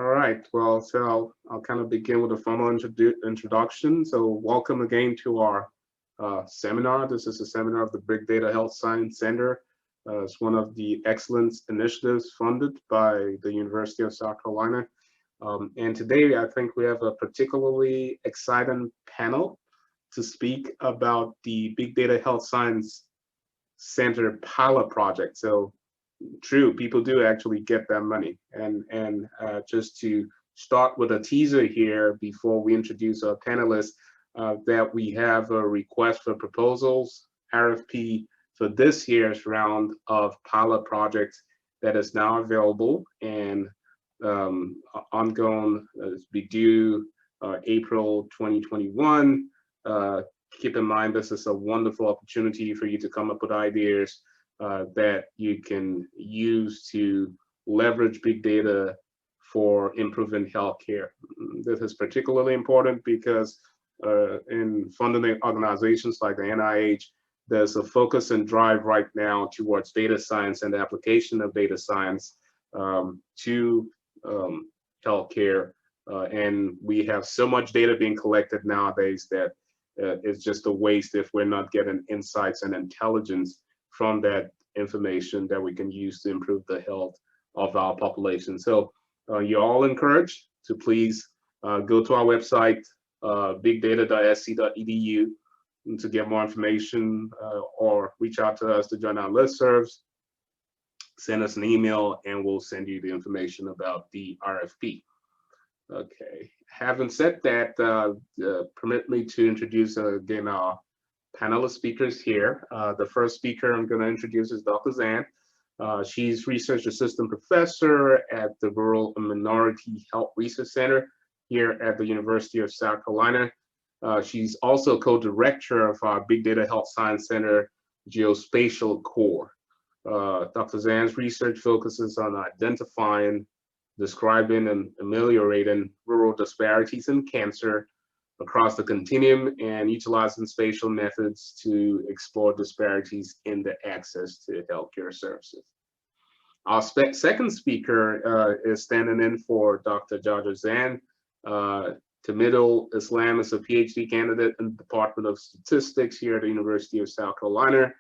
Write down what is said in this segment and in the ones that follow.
All right, well, so I'll kind of begin with a formal introduction. So welcome again to our seminar. This is a seminar of the Big Data Health Science Center. It's one of the excellence initiatives funded by the University of South Carolina. And today I think we have a particularly exciting panel to speak about the Big Data Health Science Center pilot project. So true, people do actually get that money. And just to start with a teaser here before we introduce our panelists, that we have a request for proposals, RFP, for this year's round of pilot projects that is now available and ongoing, be due April 2021. Keep in mind, this is a wonderful opportunity for you to come up with ideas that you can use to leverage big data for improving healthcare. This is particularly important because in funding organizations like the NIH, there's a focus and drive right now towards data science and the application of data science to healthcare. And we have so much data being collected nowadays that it's just a waste if we're not getting insights and intelligence from that information that we can use to improve the health of our population. So you're all encouraged to please go to our website, bigdata.sc.edu, to get more information or reach out to us to join our listservs. Send us an email and we'll send you the information about the RFP. Okay, having said that, permit me to introduce again our panelist speakers here. The first speaker I'm going to introduce is Dr. Zahnd. She's research assistant professor at the Rural and Minority Health Research Center here at the University of South Carolina. She's also co-director of our Big Data Health Science Center Geospatial Core. Dr. Zahd's research focuses on identifying, describing, and ameliorating rural disparities in cancer across the continuum and utilizing spatial methods to explore disparities in the access to healthcare services. Our second speaker is standing in for Dr. Jiajia Zhang. Tamidul Islam is a PhD candidate in the Department of Statistics here at the University of South Carolina.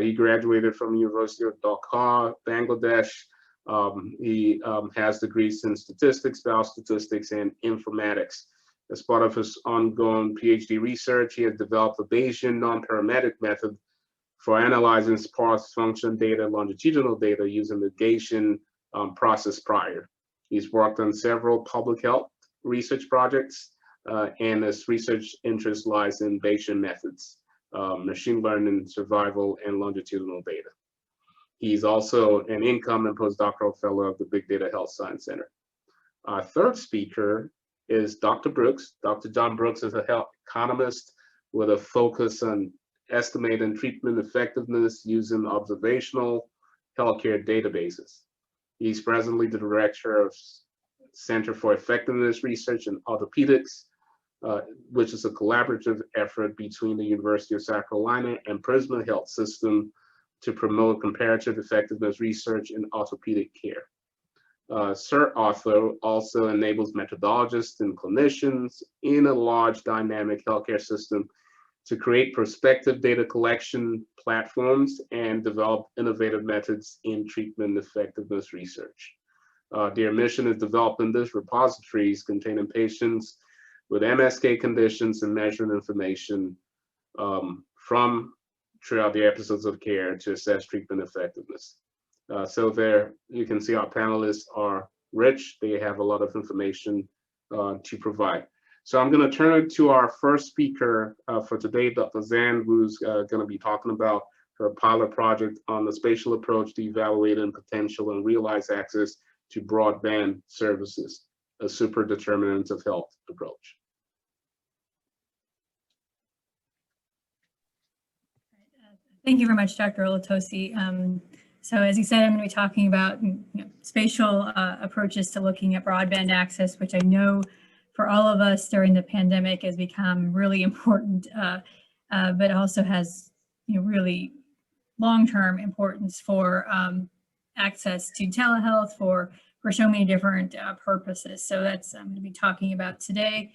He graduated from the University of Dhaka, Bangladesh. He has degrees in statistics, biostatistics, and informatics. As part of his ongoing PhD research, he has developed a Bayesian non-parametric method for analyzing sparse function data, longitudinal data using the Gaussian process prior. He's worked on several public health research projects, and his research interest lies in Bayesian methods, machine learning, survival, and longitudinal data. He's also an incoming postdoctoral fellow of the Big Data Health Science Center. Our third speaker is Dr. Brooks. Dr. John Brooks is a health economist with a focus on estimating treatment effectiveness using observational healthcare databases. He's presently the director of Center for Effectiveness Research in Orthopedics, which is a collaborative effort between the University of South Carolina and Prisma Health System to promote comparative effectiveness research in orthopedic care. Sir Arthur also enables methodologists and clinicians in a large dynamic healthcare system to create prospective data collection platforms and develop innovative methods in treatment effectiveness research. Their mission is developing these repositories containing patients with MSK conditions and measuring information from throughout the episodes of care to assess treatment effectiveness. So there you can see our panelists are rich. They have a lot of information to provide. So I'm going to turn it to our first speaker for today, Dr. Zahnd, who's going to be talking about her pilot project on the spatial approach to evaluating potential and realize access to broadband services, a super determinant of health approach. Thank you very much, Dr. Olatosi. So as you said, I'm going to be talking about spatial approaches to looking at broadband access, which I know for all of us during the pandemic has become really important, but also has really long-term importance for access to telehealth, for so many different purposes. So that's I'm going to be talking about today.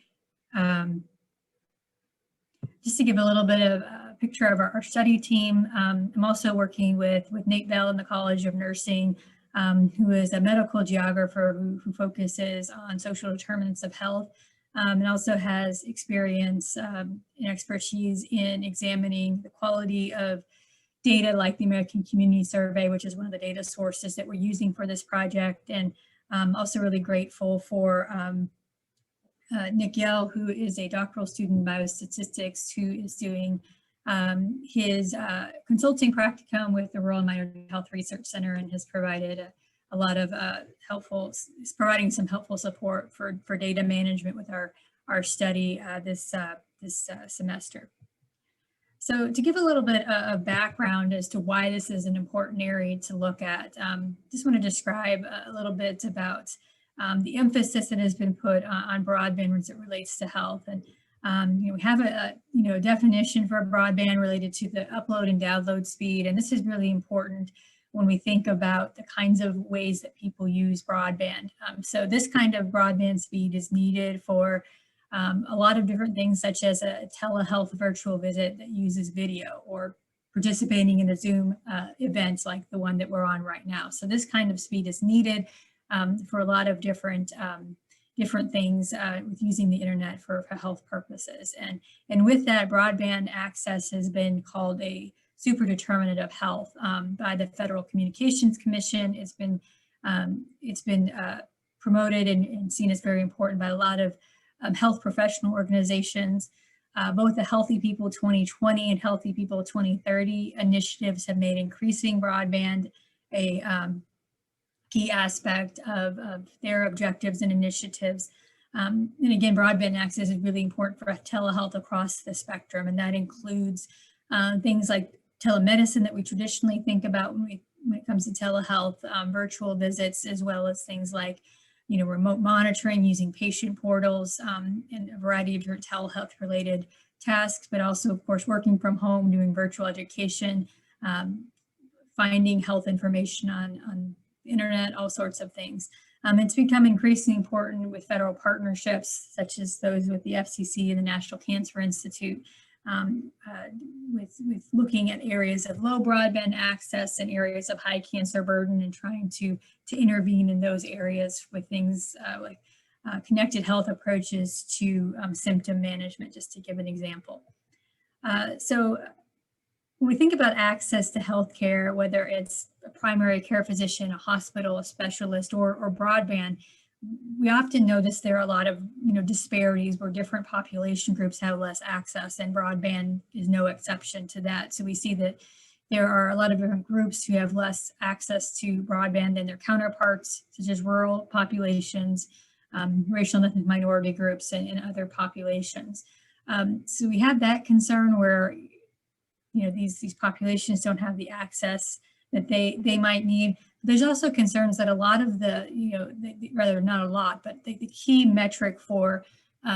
Just to give a little bit of a picture of our study team, I'm also working with Nate Bell in the College of Nursing, who is a medical geographer who focuses on social determinants of health, and also has experience and expertise in examining the quality of data like the American Community Survey, which is one of the data sources that we're using for this project. And also really grateful for Nick Yell, who is a doctoral student in biostatistics, who is doing his consulting practicum with the Rural and Minority Health Research Center, and has provided a lot of is providing some helpful support for data management with our study this semester. So to give a little bit of background as to why this is an important area to look at, just want to describe a little bit about the emphasis that has been put on broadband as it relates to health. And we have a definition for broadband related to the upload and download speed, and this is really important when we think about the kinds of ways that people use broadband. So this kind of broadband speed is needed for a lot of different things, such as a telehealth virtual visit that uses video, or participating in a Zoom event like the one that we're on right now. So this kind of speed is needed for a lot of different things with using the internet for health purposes. And with that, broadband access has been called a super determinant of health by the Federal Communications Commission. It's been promoted and seen as very important by a lot of health professional organizations. Both the Healthy People 2020 and Healthy People 2030 initiatives have made increasing broadband a key aspect of their objectives and initiatives. And again, broadband access is really important for telehealth across the spectrum, and that includes things like telemedicine that we traditionally think about when it comes to telehealth, virtual visits, as well as things like remote monitoring using patient portals, and a variety of different telehealth related tasks, but also, of course, working from home, doing virtual education, finding health information on the internet, all sorts of things. It's become increasingly important with federal partnerships, such as those with the FCC and the National Cancer Institute, with looking at areas of low broadband access and areas of high cancer burden, and trying to intervene in those areas with things like connected health approaches to symptom management, just to give an example. So when we think about access to healthcare, whether it's a primary care physician, a hospital, a specialist, or broadband, we often notice there are a lot of disparities where different population groups have less access, and broadband is no exception to that. So we see that there are a lot of different groups who have less access to broadband than their counterparts, such as rural populations, racial and ethnic minority groups, and other populations. So we have that concern where these populations don't have the access that they might need. There's also concerns that a lot of rather not a lot, but the key metric for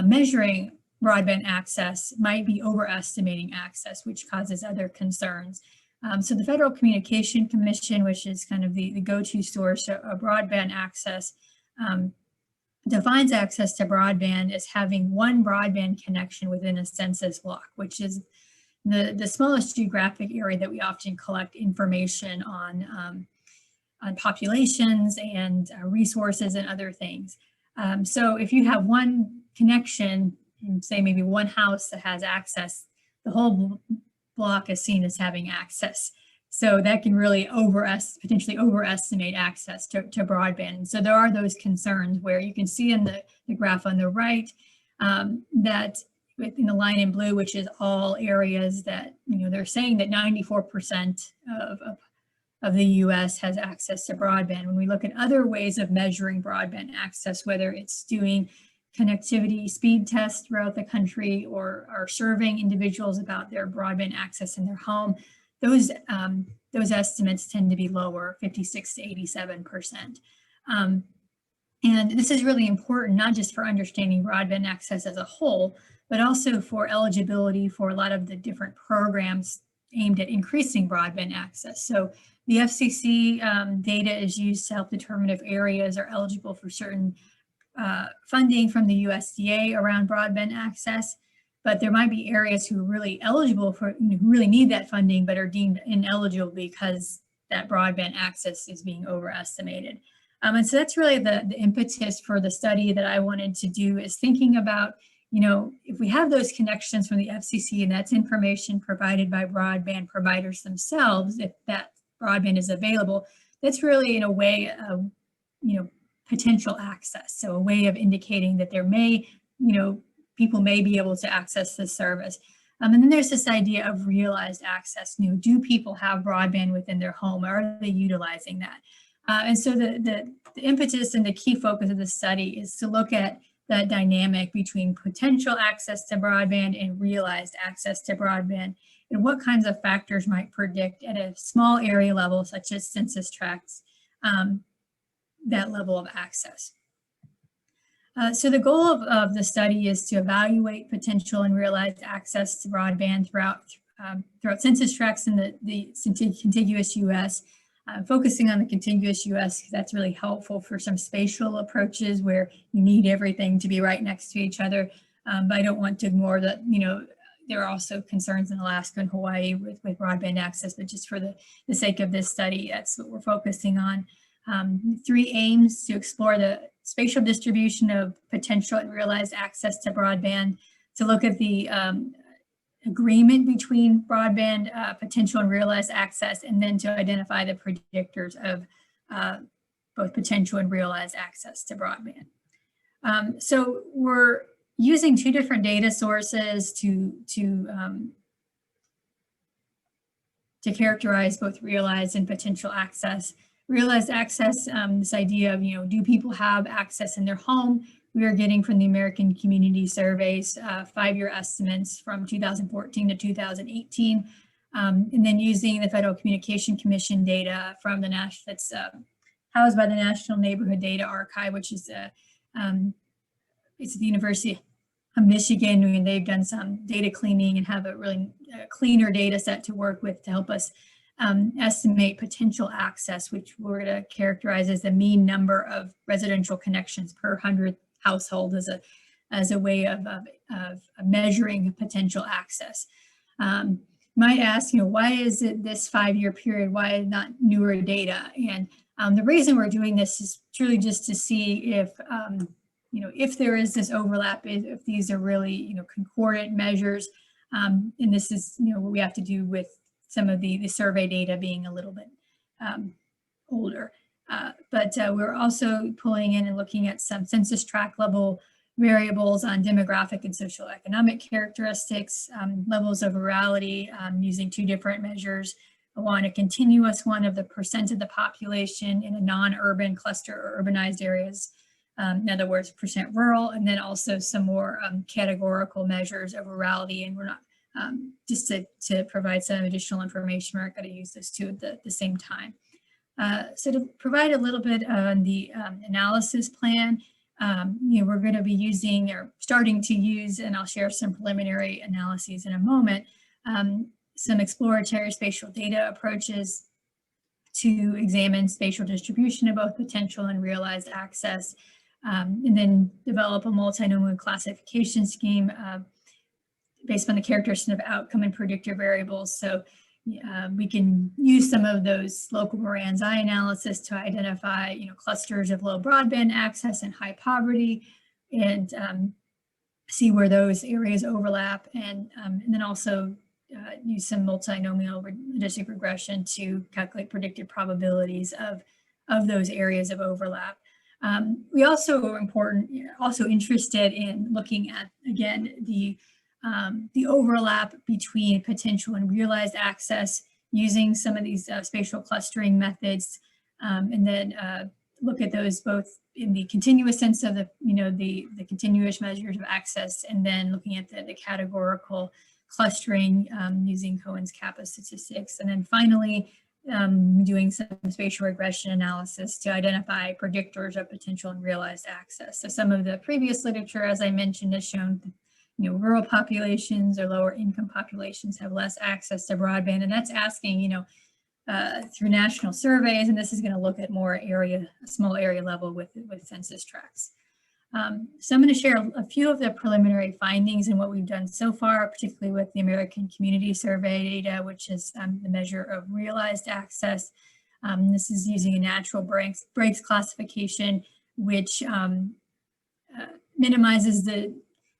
measuring broadband access might be overestimating access, which causes other concerns. So the Federal Communication Commission, which is kind of the go-to source of broadband access, defines access to broadband as having one broadband connection within a census block, which is the smallest geographic area that we often collect information on populations and resources and other things. So if you have one connection, and say maybe one house that has access, the whole block is seen as having access. So that can really potentially overestimate access to broadband. And so there are those concerns where you can see in the graph on the right that in the line in blue, which is all areas that, they're saying that 94% of the US has access to broadband. When we look at other ways of measuring broadband access, whether it's doing connectivity speed tests throughout the country or surveying individuals about their broadband access in their home, those estimates tend to be lower, 56 to 87%. And this is really important, not just for understanding broadband access as a whole, but also for eligibility for a lot of the different programs aimed at increasing broadband access. So the FCC data is used to help determine if areas are eligible for certain funding from the USDA around broadband access, but there might be areas who are really eligible for, who really need that funding, but are deemed ineligible because that broadband access is being overestimated. And so that's really the impetus for the study that I wanted to do, is thinking about, if we have those connections from the FCC, and that's information provided by broadband providers themselves, if that broadband is available, that's really in a way of, potential access. So a way of indicating that there may, people may be able to access this service. And then there's this idea of realized access. Do people have broadband within their home? Are they utilizing that? And so the impetus and the key focus of the study is to look at that dynamic between potential access to broadband and realized access to broadband, and what kinds of factors might predict at a small area level, such as census tracts, that level of access. So the goal of the study is to evaluate potential and realized access to broadband throughout census tracts in the contiguous U.S., focusing on the contiguous U.S. because that's really helpful for some spatial approaches where you need everything to be right next to each other. But I don't want to ignore that, there are also concerns in Alaska and Hawaii with broadband access, but just for the sake of this study, that's what we're focusing on. 3 aims: to explore the spatial distribution of potential and realized access to broadband, to look at the agreement between broadband potential and realized access, and then to identify the predictors of both potential and realized access to broadband. So we're using 2 different data sources to characterize both realized and potential access. Realized access, this idea of, do people have access in their home? We are getting from the American Community Surveys 5-year estimates from 2014 to 2018, and then using the Federal Communication Commission data from the that's housed by the National Neighborhood Data Archive, which is it's the University of Michigan, and they've done some data cleaning and have a really cleaner data set to work with to help us estimate potential access, which we're going to characterize as the mean number of residential connections per 100 household as a way of measuring potential access. Might ask, why is it this 5-year period? Why not newer data? And the reason we're doing this is truly just to see if if there is this overlap, if these are really concordant measures, and this is what we have to do with some of the survey data being a little bit older. But we're also pulling in and looking at some census tract level variables on demographic and social economic characteristics, levels of rurality, using 2 different measures. One, a continuous one of the percent of the population in a non-urban cluster or urbanized areas. In other words, percent rural, and then also some more categorical measures of rurality. And we're not, just to provide some additional information, we're not going to use those 2 at the same time. So to provide a little bit on the analysis plan, we're going to be using, or starting to use, and I'll share some preliminary analyses in a moment, some exploratory spatial data approaches to examine spatial distribution of both potential and realized access, and then develop a multinomial classification scheme based on the characteristics of outcome and predictor variables. So we can use some of those local Moran's eye analysis to identify, clusters of low broadband access and high poverty, and see where those areas overlap, and then also use some multinomial logistic regression to calculate predicted probabilities of those areas of overlap. We also are interested in looking at, again, the overlap between potential and realized access using some of these spatial clustering methods, and then look at those both in the continuous sense of the continuous measures of access, and then looking at the categorical clustering using Cohen's kappa statistics, and then finally doing some spatial regression analysis to identify predictors of potential and realized access. So some of the previous literature, as I mentioned, has shown rural populations or lower income populations have less access to broadband. And that's asking, through national surveys, and this is going to look at more small area level with census tracts. So I'm going to share a few of the preliminary findings and what we've done so far, particularly with the American Community Survey data, which is the measure of realized access. This is using a natural breaks classification, which minimizes the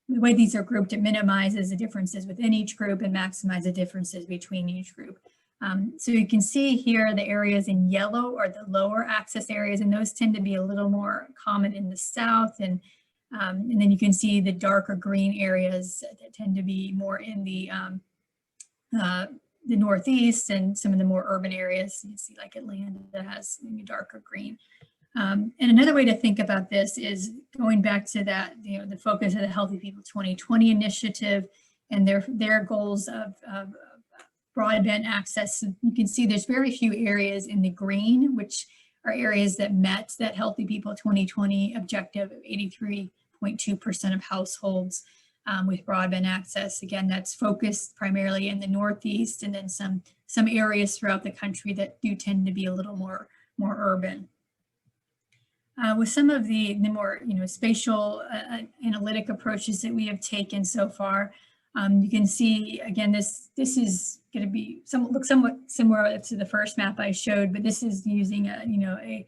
way these are grouped. It minimizes the differences within each group and maximizes the differences between each group. So you can see here the areas in yellow are the lower access areas, and those tend to be a little more common in the south. And then you can see the darker green areas that tend to be more in the Northeast, and some of the more urban areas. You see like Atlanta that has maybe darker green. And another way to think about this is going back to that, the focus of the Healthy People 2020 initiative and their goals of broadband access. You can see there's very few areas in the green, which are areas that met that Healthy People 2020 objective of 83.2% of households with broadband access. Again, that's focused primarily in the Northeast, and then some areas throughout the country that do tend to be a little more urban. With some of the more spatial analytic approaches that we have taken so far, you can see again this is going to be look somewhat similar to the first map I showed, but this is using a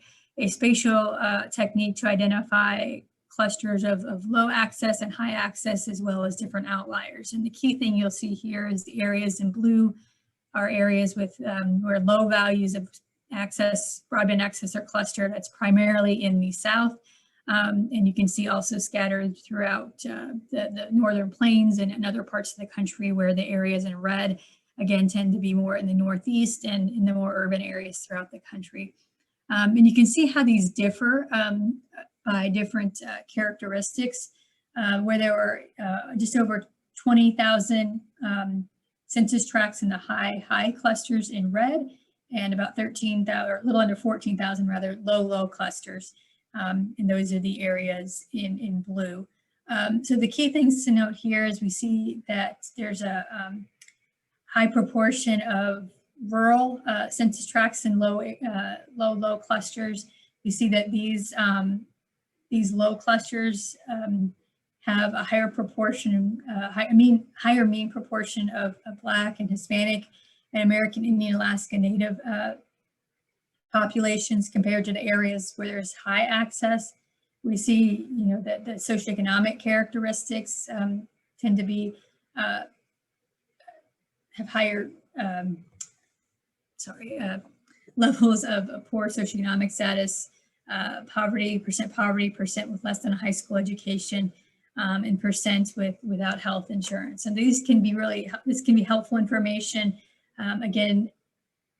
spatial technique to identify clusters of low access and high access, as well as different outliers. And the key thing you'll see here is the areas in blue are areas with where low values of broadband access are clustered. That's primarily in the south. And you can see also scattered throughout the northern plains and in other parts of the country, where the areas in red, again, tend to be more in the Northeast and in the more urban areas throughout the country. And you can see how these differ by different characteristics, where there were just over 20,000 census tracts in the high clusters in red, and about 13,000, or a little under 14,000 rather, low clusters. And those are the areas in blue. So the key things to note here is we see that there's a high proportion of rural census tracts and low clusters. We see that these low clusters have a higher proportion, higher mean proportion of Black and Hispanic and American Indian, Alaska Native populations compared to the areas where there's high access. We see, that the socioeconomic characteristics tend to be have higher levels of poor socioeconomic status, poverty, percent with less than a high school education, and percent without health insurance. And these can be this can be helpful information, again,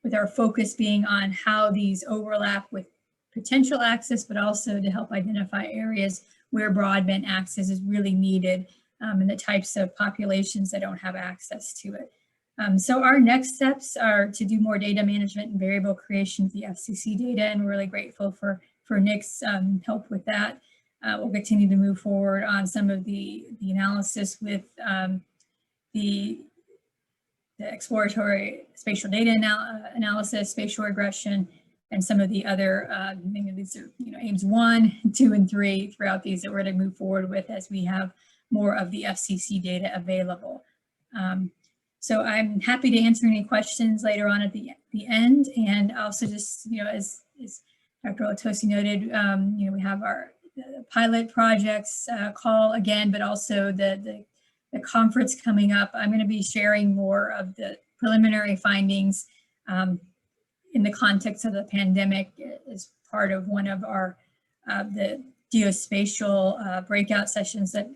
with our focus being on how these overlap with potential access, but also to help identify areas where broadband access is really needed, and the types of populations that don't have access to it. So our next steps are to do more data management and variable creation of the FCC data, and we're really grateful for Nick's help with that. We'll continue to move forward on some of the analysis with the exploratory spatial data analysis, spatial regression, and some of the other, these are aims 1, 2, and 3 throughout these that we're going to move forward with as we have more of the FCC data available. So I'm happy to answer any questions later on at the end, and also just, as Dr. Olatosi noted, we have our pilot projects call again, but also the conference coming up. I'm going to be sharing more of the preliminary findings in the context of the pandemic as part of one of our the geospatial breakout sessions that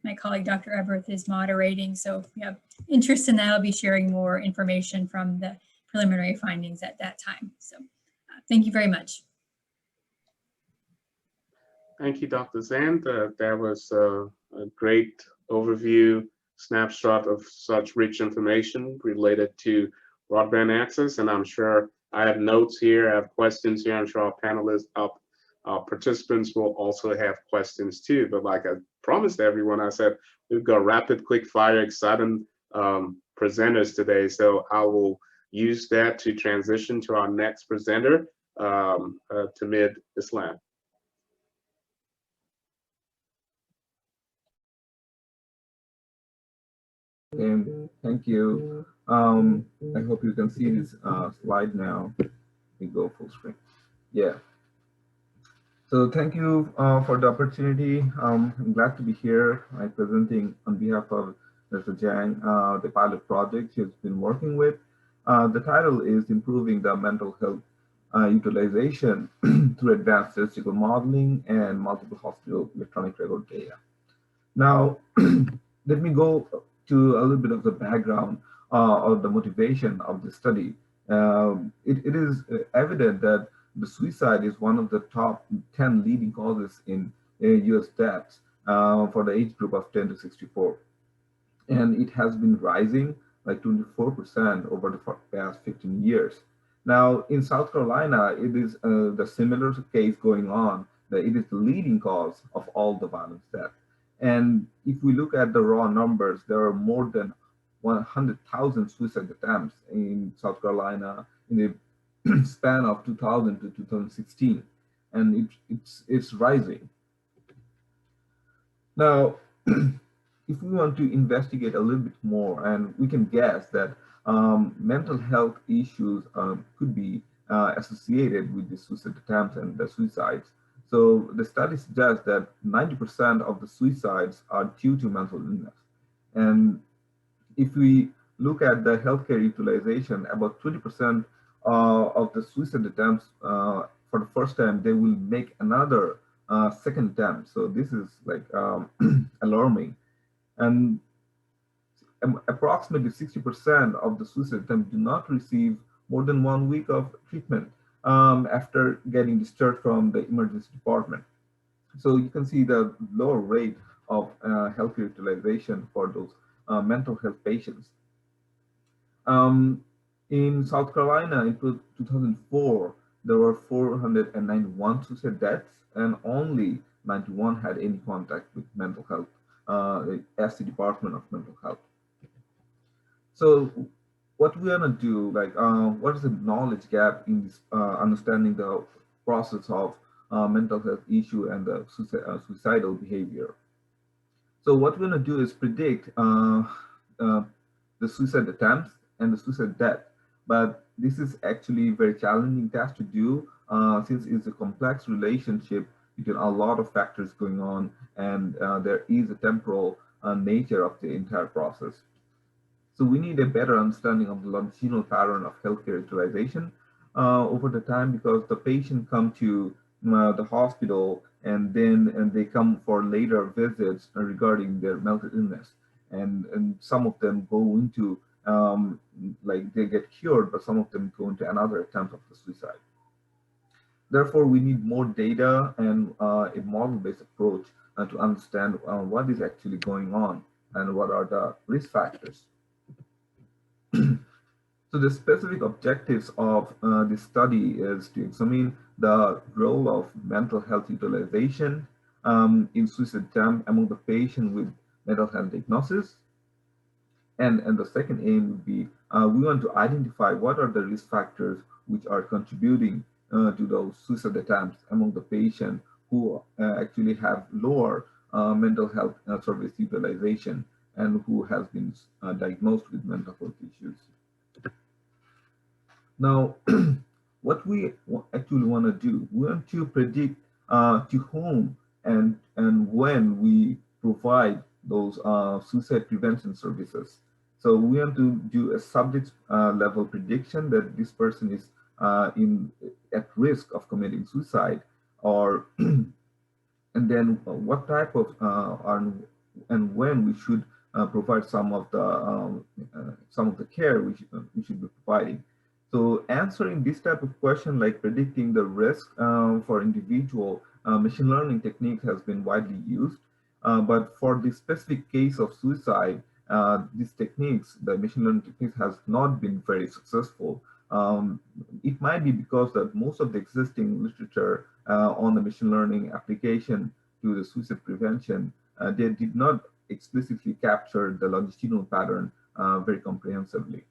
my colleague Dr. Eberth is moderating. So if you have interest in that, I'll be sharing more information from the preliminary findings at that time. So thank you very much. Thank you, Dr. Zahnd. That was a great overview, snapshot of such rich information related to broadband access. And I'm sure I have notes here, I have questions here. I'm sure our panelists, our participants will also have questions too. But like I promised everyone, I said, we've got rapid, quick fire, exciting presenters today. So I will use that to transition to our next presenter, Tamid Islam. Thank you. I hope you can see this slide now. We go full screen. Yeah. So thank you for the opportunity. I'm glad to be here. I'm presenting on behalf of Mr. Zhang, the pilot project he's been working with. The title is Improving the Mental Health Utilization through Advanced Statistical Modeling and Multiple Hospital Electronic Record Data. Now, let me go to a little bit of the background of the motivation of the study. It is evident that the suicide is one of the top 10 leading causes in US deaths for the age group of 10 to 64. And it has been rising like 24% over the past 15 years. Now, in South Carolina, it is the similar case going on, that it is the leading cause of all the violence deaths. And if we look at the raw numbers, there are more than 100,000 suicide attempts in South Carolina in the span of 2000 to 2016, and it's rising. Now, if we want to investigate a little bit more, and we can guess that mental health issues could be associated with the suicide attempts and the suicides. So the study suggests that 90% of the suicides are due to mental illness. And if we look at the healthcare utilization, about 20% of the suicide attempts for the first time, they will make another second attempt. So this is like alarming. And approximately 60% of the suicide attempts do not receive more than 1 week of treatment after getting discharged from the emergency department. So you can see the lower rate of healthcare utilization for those mental health patients. In South Carolina in 2004, there were 491 suicide deaths, and only 91 had any contact with mental health, as the Department of Mental Health. So what we're gonna do, like, what is the knowledge gap in this understanding the process of mental health issue and the suicidal behavior? So what we're gonna do is predict the suicide attempts and the suicide death, but this is actually a very challenging task to do since it's a complex relationship between a lot of factors going on, and there is a temporal nature of the entire process. So we need a better understanding of the longitudinal pattern of healthcare utilization over the time, because the patient come to the hospital and then they come for later visits regarding their mental illness, and some of them go into like they get cured, but some of them go into another attempt of the suicide. Therefore, we need more data and a model-based approach to understand what is actually going on and what are the risk factors. So the specific objectives of this study is to examine the role of mental health utilization in suicide attempt among the patient with mental health diagnosis. And the second aim would be, we want to identify what are the risk factors which are contributing to those suicide attempts among the patient who actually have lower mental health service utilization and who has been diagnosed with mental health issues. Now, what we actually want to do, we want to predict to whom and when we provide those suicide prevention services. So we want to do a subject level prediction that this person is at risk of committing suicide, or and then what type of and when we should provide some of the care we should be providing. So answering this type of question, like predicting the risk for individual, machine learning technique has been widely used. But for the specific case of suicide, these techniques, the machine learning techniques, has not been very successful. It might be because that most of the existing literature on the machine learning application to the suicide prevention they did not explicitly capture the longitudinal pattern very comprehensively.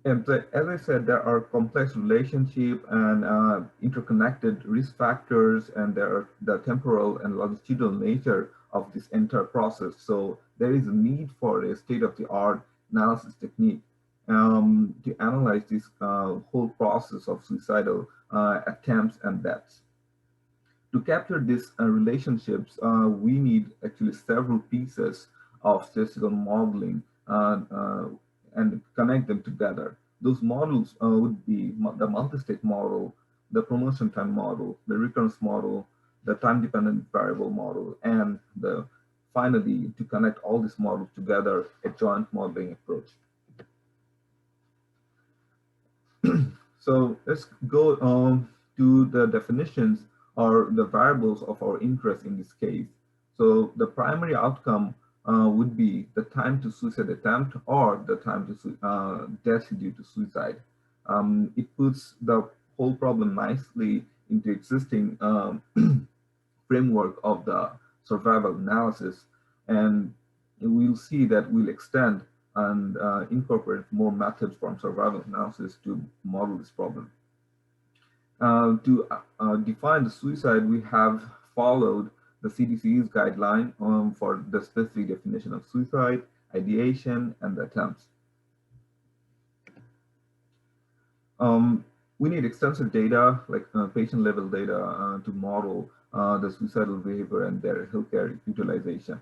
And as I said, there are complex relationship and interconnected risk factors, and there are the temporal and longitudinal nature of this entire process. So there is a need for a state-of-the-art analysis technique to analyze this whole process of suicidal attempts and deaths. To capture these relationships, we need actually several pieces of statistical modeling and connect them together. Those models would be the multi-state model, the promotion time model, the recurrence model, the time-dependent variable model, and finally, to connect all these models together, a joint modeling approach. So let's go to the definitions or the variables of our interest in this case. So the primary outcome would be the time to suicide attempt or the time to death due to suicide. It puts the whole problem nicely into existing framework of the survival analysis, and we'll see that we'll extend and incorporate more methods from survival analysis to model this problem. To define the suicide, we have followed the CDC's guideline for the specific definition of suicide, ideation, and the attempts. We need extensive data, like patient-level data, to model the suicidal behavior and their healthcare utilization.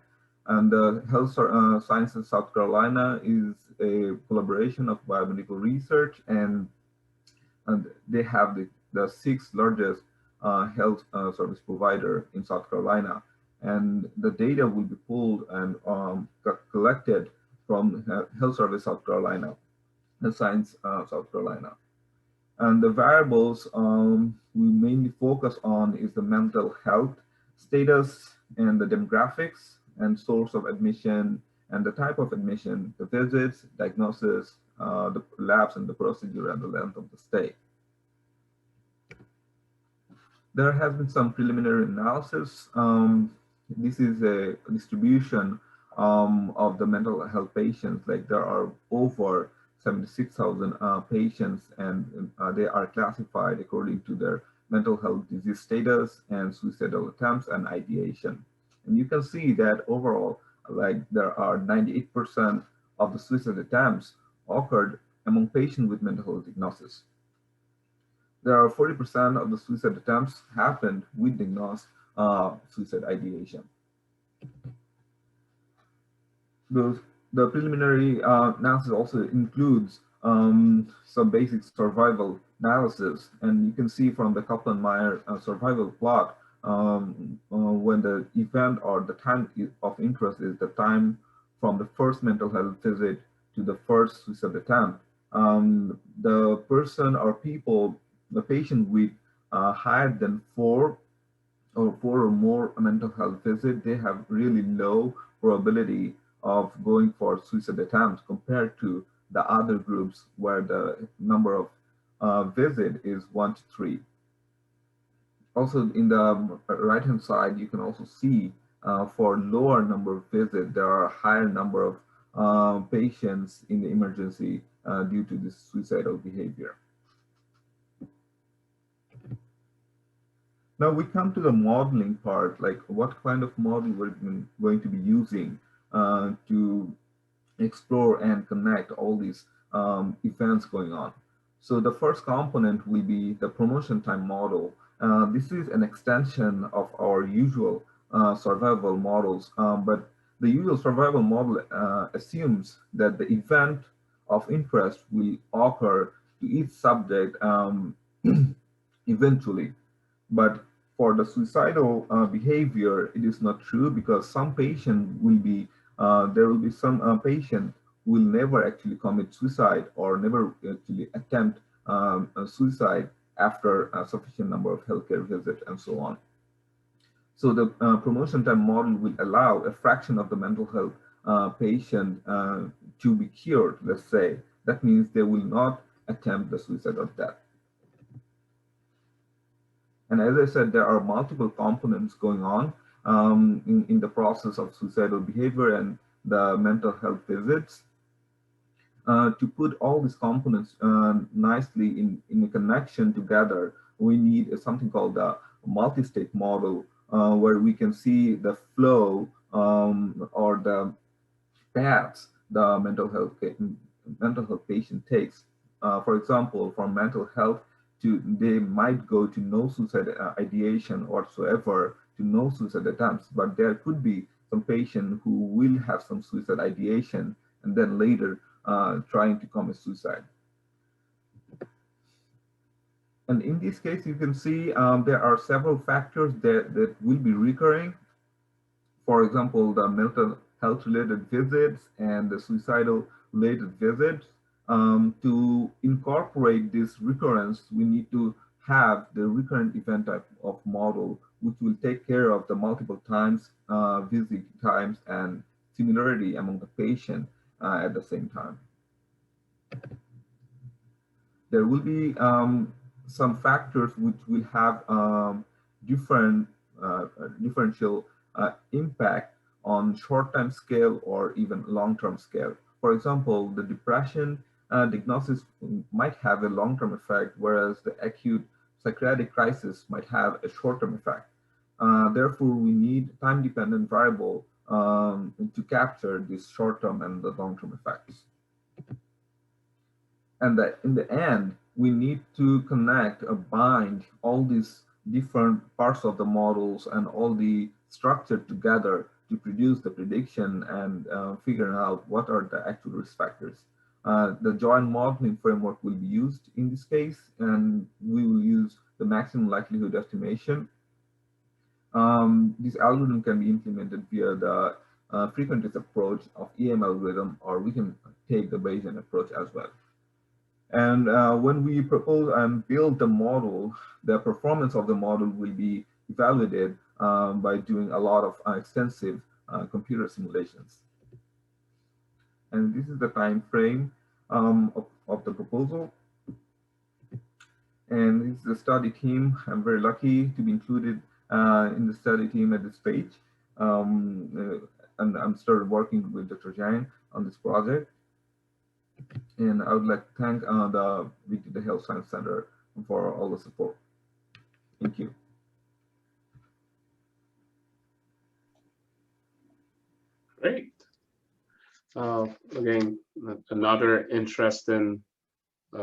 And the Health Sciences South Carolina is a collaboration of biomedical research, and they have the sixth largest health service provider in South Carolina. And the data will be pulled and collected from Health Service South Carolina, the Science South Carolina. And the variables we mainly focus on is the mental health status and the demographics and source of admission and the type of admission, the visits, diagnosis, the labs and the procedure, and the length of the stay. There has been some preliminary analysis. This is a distribution of the mental health patients. Like there are over 76,000 patients, and they are classified according to their mental health disease status and suicidal attempts and ideation. And you can see that overall, like there are 98% of the suicide attempts occurred among patients with mental health diagnosis. There are 40% of the suicide attempts happened with diagnosed suicide ideation. The preliminary analysis also includes some basic survival analysis, and you can see from the Kaplan-Meier survival plot when the event or the time of interest is the time from the first mental health visit to the first suicide attempt. The person or people, the patient with higher than four or more mental health visits, they have really low probability of going for suicide attempts compared to the other groups where the number of visit is 1 to 3. Also in the right-hand side, you can also see for lower number of visits, there are a higher number of patients in the emergency due to this suicidal behavior. Now we come to the modeling part, like what kind of model we're going to be using to explore and connect all these events going on. So the first component will be the promotion time model. This is an extension of our usual survival models, but the usual survival model assumes that the event of interest will occur to each subject eventually. But for the suicidal behavior, it is not true, because some patient will be, there will be some patient who will never actually commit suicide or never actually attempt suicide after a sufficient number of healthcare visits and so on. So the promotion time model will allow a fraction of the mental health patient to be cured, let's say. That means they will not attempt the suicide or death. And as I said, there are multiple components going on in the process of suicidal behavior and the mental health visits. To put all these components nicely in a connection together, we need something called a multi-state model, where we can see the flow or the paths the mental health patient takes. For example, from mental health they might go to no suicide ideation whatsoever, to no suicide attempts, but there could be some patient who will have some suicide ideation and then later trying to commit suicide. And in this case, you can see there are several factors that will be recurring. For example, the mental health related visits and the suicidal related visits. To incorporate this recurrence, we need to have the recurrent event type of model, which will take care of the multiple times, visit times, and similarity among the patient at the same time. There will be some factors which will have differential impact on short-term scale or even long-term scale. For example, the depression diagnosis might have a long-term effect, whereas the acute psychiatric crisis might have a short-term effect. Therefore, we need time-dependent variable to capture these short-term and the long-term effects. And that in the end, we need to connect or bind all these different parts of the models and all the structure together to produce the prediction and figure out what are the actual risk factors. The joint modeling framework will be used in this case, and we will use the maximum likelihood estimation. This algorithm can be implemented via the frequentist approach of EM algorithm, or we can take the Bayesian approach as well. And when we propose and build the model, the performance of the model will be evaluated by doing a lot of extensive computer simulations. And this is the time frame of the proposal. And this is the study team. I'm very lucky to be included in the study team at this stage. And I'm started working with Dr. Zhang on this project. And I would like to thank the Health Science Center for all the support. Thank you. Great. Again, another interesting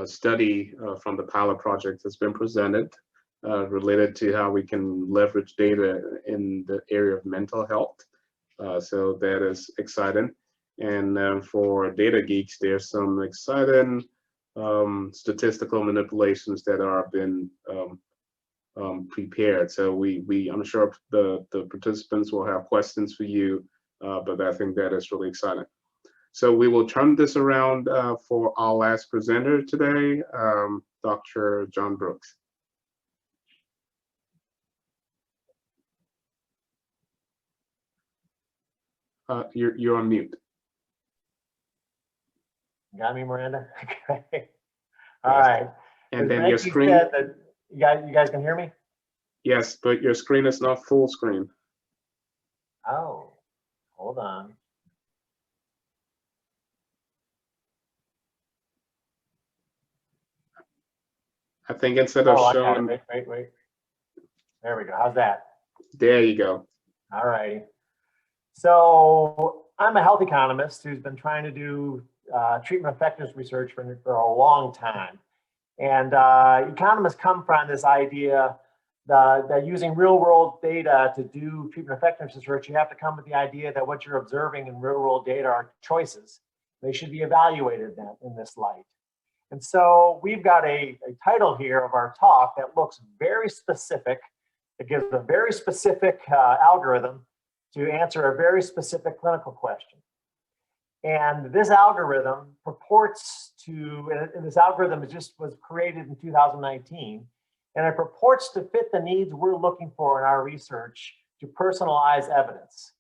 study from the pilot project has been presented related to how we can leverage data in the area of mental health. So that is exciting. And for data geeks, there's some exciting statistical manipulations that are been prepared. So I'm sure the participants will have questions for you, but I think that is really exciting. So we will turn this around for our last presenter today, Dr. John Brooks. You're on mute. Got me, Miranda? Okay. All right. And then your screen. You guys can hear me? Yes, but your screen is not full screen. Oh, hold on. I think instead of showing. Wait. There we go. How's that? There you go. All righty. So I'm a health economist who's been trying to do treatment effectiveness research for a long time. And economists come from this idea that using real world data to do treatment effectiveness research, you have to come with the idea that what you're observing in real world data are choices. They should be evaluated in this light. And so we've got a title here of our talk that looks very specific. It gives a very specific algorithm to answer a very specific clinical question. And this algorithm purports to, and this algorithm was created in 2019, and it purports to fit the needs we're looking for in our research to personalize evidence.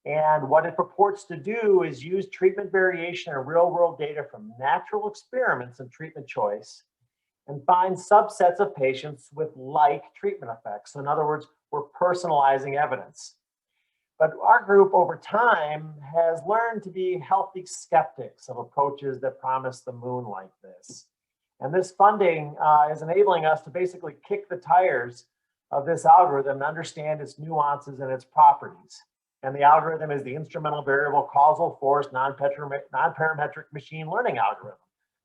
And what it purports to do is use treatment variation and real world data from natural experiments in treatment choice and find subsets of patients with like treatment effects. So in other words, we're personalizing evidence. But our group over time has learned to be healthy skeptics of approaches that promise the moon like this. And this funding is enabling us to basically kick the tires of this algorithm and understand its nuances and its properties. And the algorithm is the instrumental variable causal force non-parametric machine learning algorithm.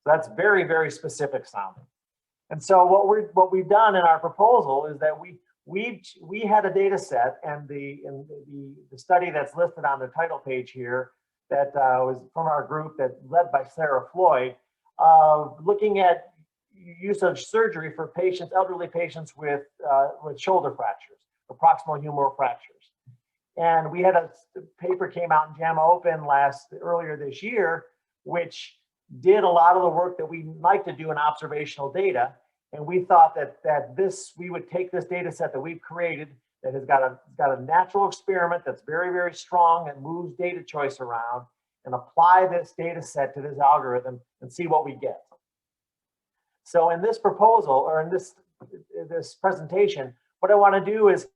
So that's very, very specific sounding. And so what we've done in our proposal is that we had a data set, and the study that's listed on the title page here that was from our group that led by Sarah Floyd, looking at use of surgery for patients, elderly patients with shoulder fractures, or proximal humeral fractures. And we had a paper came out in JAMA Open earlier this year, which did a lot of the work that we like to do in observational data. And we thought that we would take this data set that we've created that has got a natural experiment that's very, very strong and moves data choice around, and apply this data set to this algorithm and see what we get. So in this proposal, or in this presentation, what I want to do is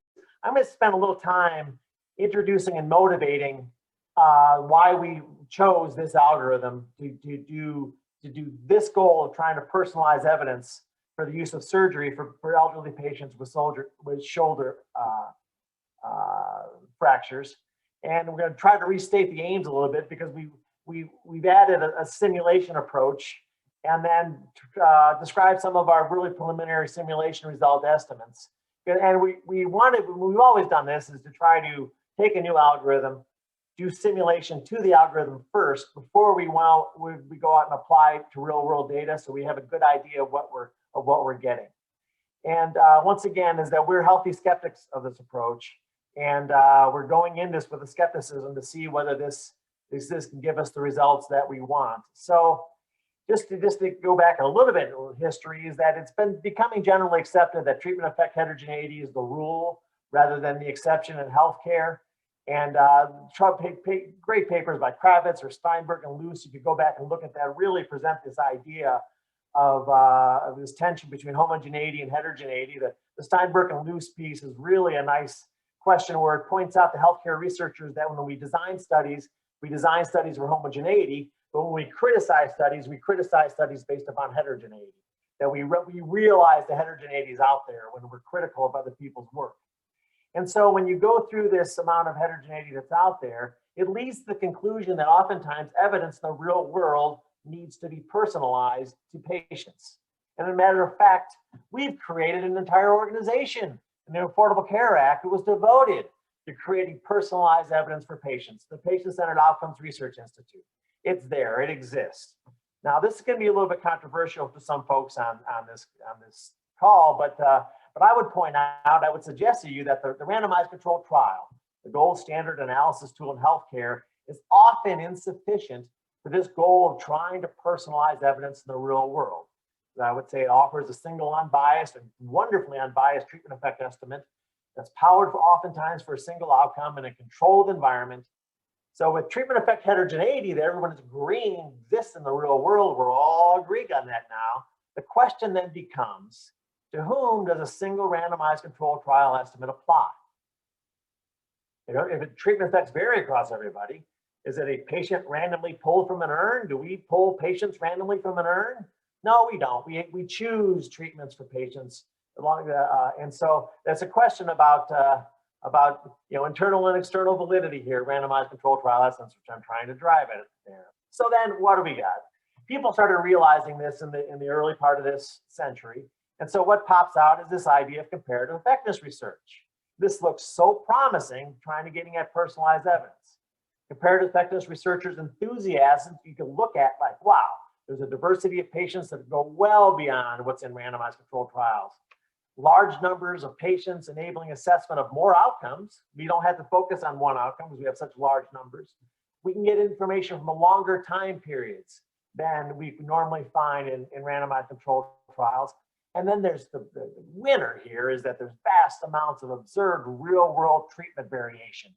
I'm going to spend a little time introducing and motivating why we chose this algorithm to do this goal of trying to personalize evidence for the use of surgery for elderly patients with shoulder fractures. And we're going to try to restate the aims a little bit, because we've added a simulation approach, and then describe some of our really preliminary simulation result estimates. And we've always done this, is to try to take a new algorithm, do simulation to the algorithm first before we go out and apply it to real world data, so we have a good idea of what we're getting. And once again, is that we're healthy skeptics of this approach, and we're going in this with a skepticism to see whether this can give us the results that we want. So just to go back a little bit in history, is that it's been becoming generally accepted that treatment effect heterogeneity is the rule rather than the exception in healthcare. And great papers by Kravitz or Steinberg and Luce, you could go back and look at that, really present this idea of this tension between homogeneity and heterogeneity. The Steinberg and Luce piece is really a nice question where it points out to healthcare researchers that when we design studies for homogeneity, but when we criticize studies based upon heterogeneity. That we realize the heterogeneity is out there when we're critical of other people's work. And so when you go through this amount of heterogeneity that's out there, it leads to the conclusion that oftentimes evidence in the real world needs to be personalized to patients. And as a matter of fact, we've created an entire organization in the Affordable Care Act that was devoted to creating personalized evidence for patients, the Patient-Centered Outcomes Research Institute. It's there, it exists. Now, this is going to be a little bit controversial for some folks on this call, but I would point out, I would suggest to you that the randomized controlled trial, the gold standard analysis tool in healthcare, is often insufficient for this goal of trying to personalize evidence in the real world. I would say it offers a single unbiased and wonderfully unbiased treatment effect estimate that's powered oftentimes for a single outcome in a controlled environment. So with treatment effect heterogeneity that everyone is agreeing exists in the real world, we're all agreeing on that now. The question then becomes, to whom does a single randomized controlled trial estimate apply? If treatment effects vary across everybody, is it a patient randomly pulled from an urn? Do we pull patients randomly from an urn? No, we don't. We choose treatments for patients and so that's a question about internal and external validity here, randomized controlled trial estimates, which I'm trying to drive at there. So then what do we got? People started realizing this in the early part of this century. And so what pops out is this idea of comparative effectiveness research. This looks so promising, trying to getting at personalized evidence. Comparative effectiveness researchers' enthusiasm, you can look at like, wow, there's a diversity of patients that go well beyond what's in randomized controlled trials. Large numbers of patients enabling assessment of more outcomes. We don't have to focus on one outcome because we have such large numbers. We can get information from a longer time periods than we normally find in randomized controlled trials. And then there's the winner here is that there's vast amounts of observed real world treatment variation.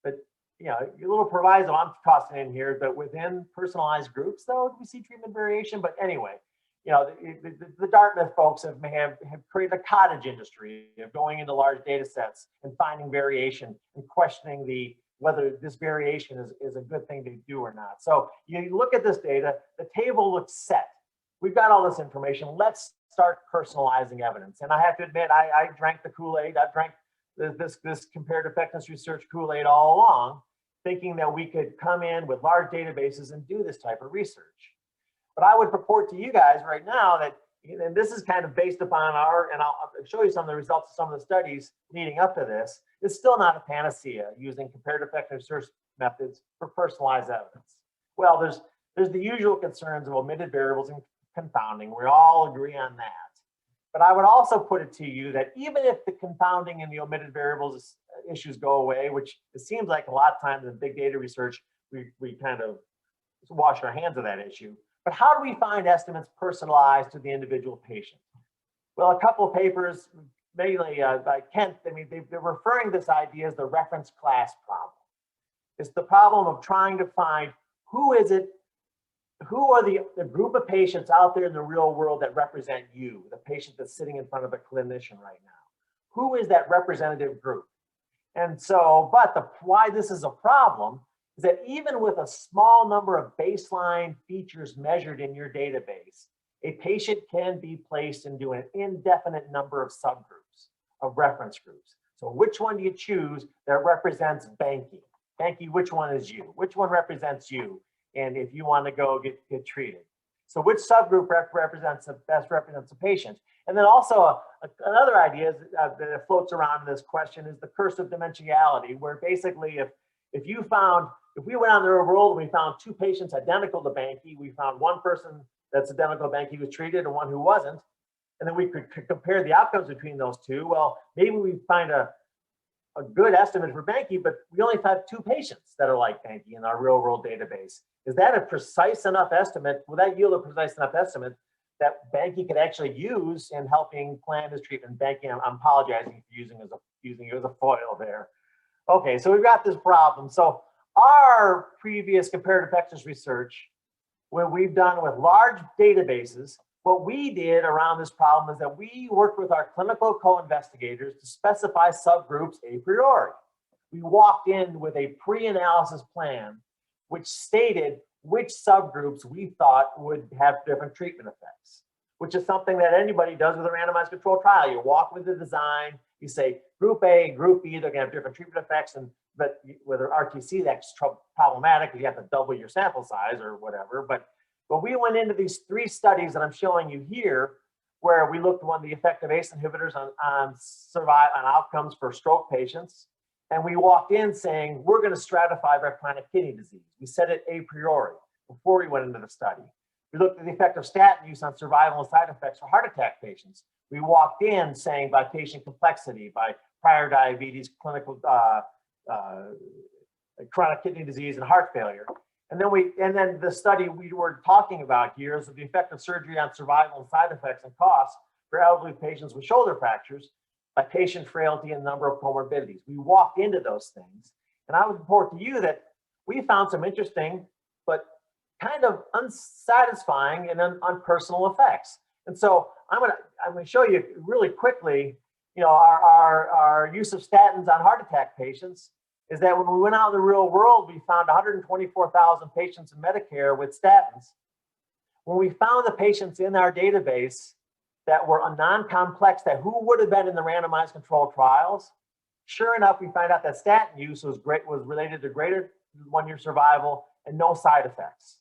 But a little proviso I'm tossing in here, but within personalized groups though, we see treatment variation. But anyway, the Dartmouth folks have created a cottage industry of going into large data sets and finding variation and questioning whether this variation is a good thing to do or not. So you look at this data, the table looks set. We've got all this information. Let's start personalizing evidence. And I have to admit, I drank the Kool-Aid. I've drank this comparative effectiveness research Kool-Aid all along, thinking that we could come in with large databases and do this type of research. But I would purport to you guys right now that, and this is kind of based upon and I'll show you some of the results of some of the studies leading up to this, it's still not a panacea using comparative effectiveness research methods for personalized evidence. Well, there's the usual concerns of omitted variables and confounding. We all agree on that. But I would also put it to you that even if the confounding and the omitted variables issues go away, which it seems like a lot of times in big data research, we kind of wash our hands of that issue. But how do we find estimates personalized to the individual patient? Well, a couple of papers, mainly by Kent, they're referring to this idea as the reference class problem. It's the problem of trying to find who are the group of patients out there in the real world that represent you, the patient that's sitting in front of a clinician right now. Who is that representative group? And so, why this is a problem is that even with a small number of baseline features measured in your database, a patient can be placed into an indefinite number of subgroups, of reference groups. So which one do you choose that represents Banky? Banky, which one is you? Which one represents you? And if you want to go get treated. So which subgroup best represents a patient? And then also another idea that floats around in this question is the curse of dimensionality, where basically if we went out in the real world and we found two patients identical to Banky, we found one person that's identical to Banky was treated and one who wasn't, and then we could compare the outcomes between those two. Well, maybe we find a good estimate for Banky, but we only have two patients that are like Banky in our real world database. Is that a precise enough estimate? Will that yield a precise enough estimate that Banky could actually use in helping plan his treatment? Banky, I'm apologizing for using it as a foil there. Okay, so we've got this problem. So our previous comparative effectiveness research, what we've done with large databases, what we did around this problem is that we worked with our clinical co-investigators to specify subgroups a priori. We walked in with a pre-analysis plan which stated which subgroups we thought would have different treatment effects, which is something that anybody does with a randomized controlled trial. You walk with the design, you say group A, group B, they're gonna have different treatment effects, but with an RTC, that's problematic because you have to double your sample size or whatever. But we went into these three studies that I'm showing you here, where we looked at the effect of ACE inhibitors on outcomes for stroke patients. And we walked in saying, we're going to stratify by chronic kidney disease. We said it a priori before we went into the study. We looked at the effect of statin use on survival and side effects for heart attack patients. We walked in saying by patient complexity, by prior diabetes, clinical chronic kidney disease, and heart failure. And then the study we were talking about here is the effect of surgery on survival and side effects and costs for elderly patients with shoulder fractures by patient frailty and number of comorbidities. We walked into those things. And I would report to you that we found some interesting, but kind of unsatisfying and unpersonal effects. And so I'm gonna show you really quickly, our use of statins on heart attack patients is that when we went out in the real world, we found 124,000 patients in Medicare with statins. When we found the patients in our database that were a non-complex, that who would have been in the randomized controlled trials, sure enough, we find out that statin use was related to greater 1-year survival and no side effects.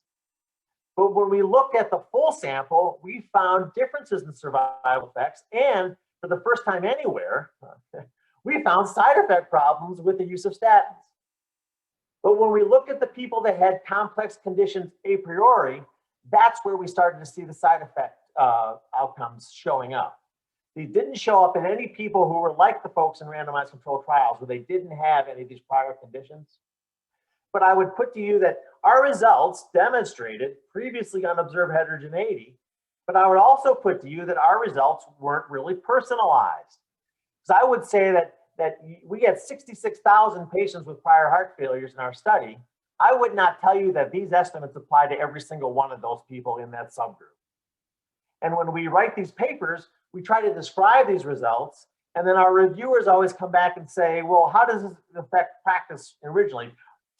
But when we look at the full sample, we found differences in survival effects, and for the first time anywhere, we found side effect problems with the use of statins. But when we look at the people that had complex conditions a priori, that's where we started to see the side effect outcomes showing up. They didn't show up in any people who were like the folks in randomized controlled trials where they didn't have any of these prior conditions. But I would put to you that our results demonstrated previously unobserved heterogeneity, but I would also put to you that our results weren't really personalized. Because I would say that we had 66,000 patients with prior heart failures in our study. I would not tell you that these estimates apply to every single one of those people in that subgroup. And when we write these papers, we try to describe these results. And then our reviewers always come back and say, well, how does this affect practice originally?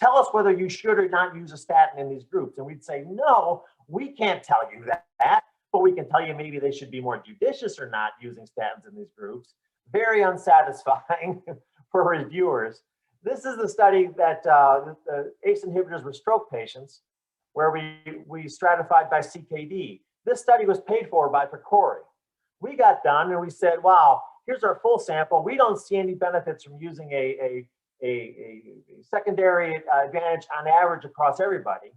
Tell us whether you should or not use a statin in these groups. And we'd say, no, we can't tell you that, but we can tell you maybe they should be more judicious or not using statins in these groups. Very unsatisfying for reviewers. This is the study that the ACE inhibitors were stroke patients, where we stratified by CKD. This study was paid for by PCORI. We got done and we said, wow, here's our full sample. We don't see any benefits from using a secondary advantage on average across everybody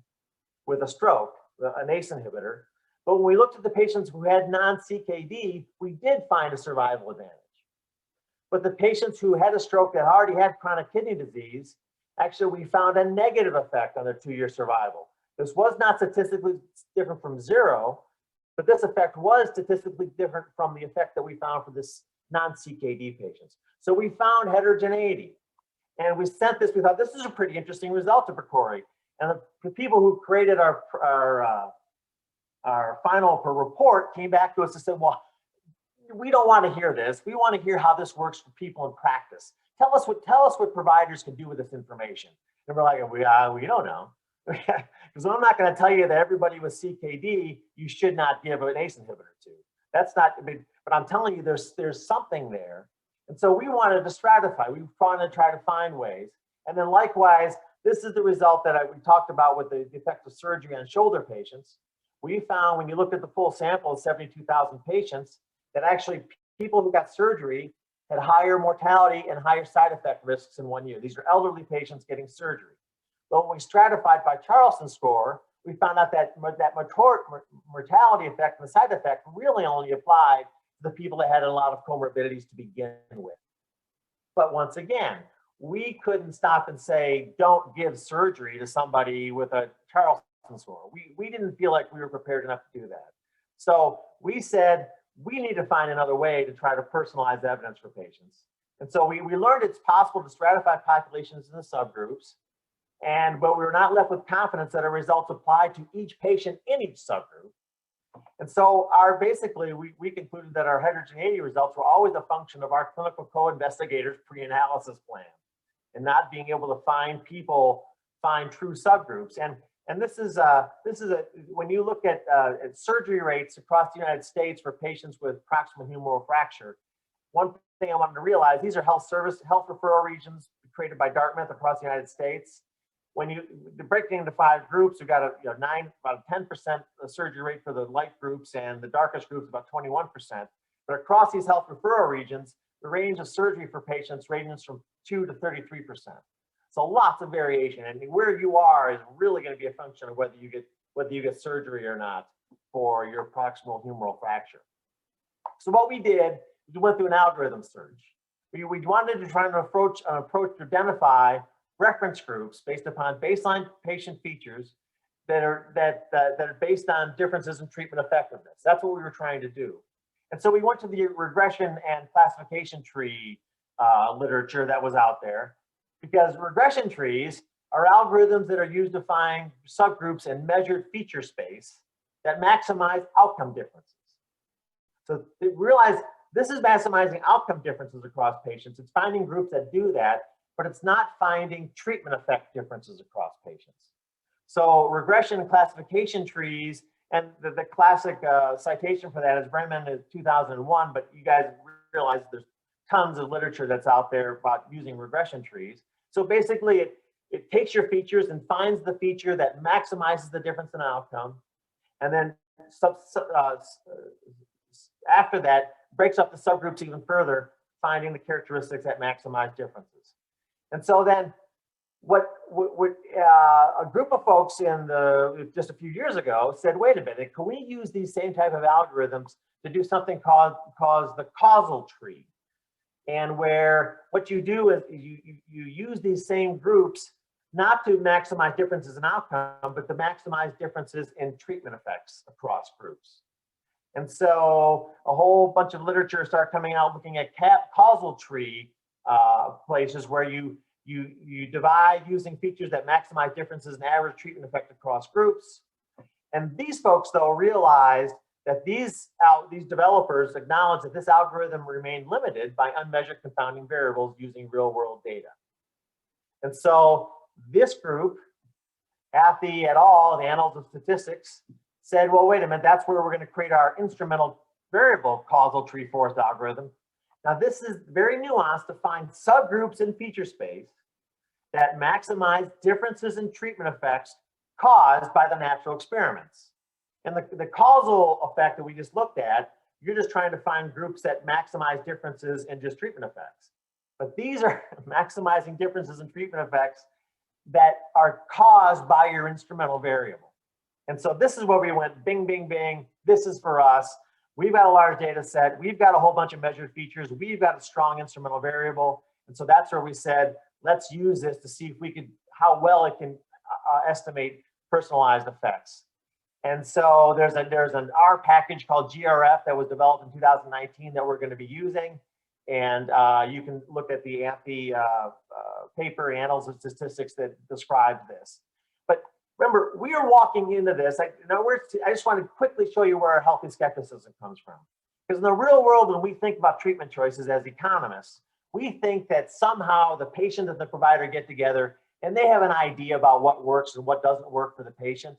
with a stroke, an ACE inhibitor. But when we looked at the patients who had non-CKD, we did find a survival advantage. But the patients who had a stroke that already had chronic kidney disease, actually we found a negative effect on their 2-year survival. This was not statistically different from 0, but this effect was statistically different from the effect that we found for this non-CKD patients. So we found heterogeneity. And we sent this, we thought this is a pretty interesting result to PCORI. And the people who created our final report came back to us and said, well, we don't want to hear this. We want to hear how this works for people in practice. Tell us what providers can do with this information. And we're like, we don't know. Because I'm not going to tell you that everybody with CKD, you should not give an ACE inhibitor to. That's not, but I'm telling you there's something there. And so we wanted to stratify. We wanted to try to find ways. And then likewise, this is the result that we talked about with the effect of surgery on shoulder patients. We found when you looked at the full sample of 72,000 patients, that actually people who got surgery had higher mortality and higher side effect risks in 1 year. These are elderly patients getting surgery. But when we stratified by Charlson score, we found out that mortality effect and the side effect really only applied to the people that had a lot of comorbidities to begin with. But once again, we couldn't stop and say, don't give surgery to somebody with a Charlson score. We didn't feel like we were prepared enough to do that. So we said, we need to find another way to try to personalize evidence for patients. And so we learned it's possible to stratify populations into subgroups, but we were not left with confidence that our results applied to each patient in each subgroup. And so basically, we concluded that our heterogeneity results were always a function of our clinical co-investigators' pre-analysis plan and not being able to find true subgroups. And this is when you look at surgery rates across the United States for patients with proximal humeral fracture, one thing I wanted to realize, these are health referral regions created by Dartmouth across the United States. When you break it into 5 groups, you've got about a 10% surgery rate for the light groups, and the darkest groups about 21%. But across these health referral regions, the range of surgery for patients ranges from 2 to 33%. So lots of variation, and where you are is really going to be a function of whether you get surgery or not for your proximal humeral fracture. So what we did, we went through an algorithm search. We wanted to try an approach to identify reference groups based upon baseline patient features that are based on differences in treatment effectiveness. That's what we were trying to do. And so we went to the regression and classification tree literature that was out there, because regression trees are algorithms that are used to find subgroups in measured feature space that maximize outcome differences. So they realize this is maximizing outcome differences across patients. It's finding groups that do that, but it's not finding treatment effect differences across patients. So regression and classification trees, and the classic citation for that is Bremen in 2001, but you guys realize there's tons of literature that's out there about using regression trees. So basically it takes your features and finds the feature that maximizes the difference in outcome, and then after that breaks up the subgroups even further, finding the characteristics that maximize differences. And so then what a group of folks just a few years ago said, wait a minute, can we use these same type of algorithms to do something called the causal tree? And where what you do is you use these same groups not to maximize differences in outcome, but to maximize differences in treatment effects across groups. And so a whole bunch of literature started coming out looking at causal tree places where you divide using features that maximize differences in average treatment effect across groups. And these folks, though, realized that these developers acknowledge that this algorithm remained limited by unmeasured confounding variables using real-world data. And so this group, Athy et al., the Annals of Statistics, said, well, wait a minute, that's where we're going to create our instrumental variable causal tree forest algorithm. Now, this is very nuanced to find subgroups in feature space that maximize differences in treatment effects caused by the natural experiments. And the causal effect that we just looked at, you're just trying to find groups that maximize differences in just treatment effects. But these are maximizing differences in treatment effects that are caused by your instrumental variable. And so this is where we went bing, bing, bing. This is for us. We've got a large data set. We've got a whole bunch of measured features. We've got a strong instrumental variable. And so that's where we said, let's use this to see if we could, how well it can estimate personalized effects. And so there's an R package called GRF that was developed in 2019 that we're going to be using. And you can look at the Athy paper, Annals of Statistics, that describes this. But remember, we are walking into this. I just want to quickly show you where our healthy skepticism comes from. Because in the real world, when we think about treatment choices as economists, we think that somehow the patient and the provider get together and they have an idea about what works and what doesn't work for the patient.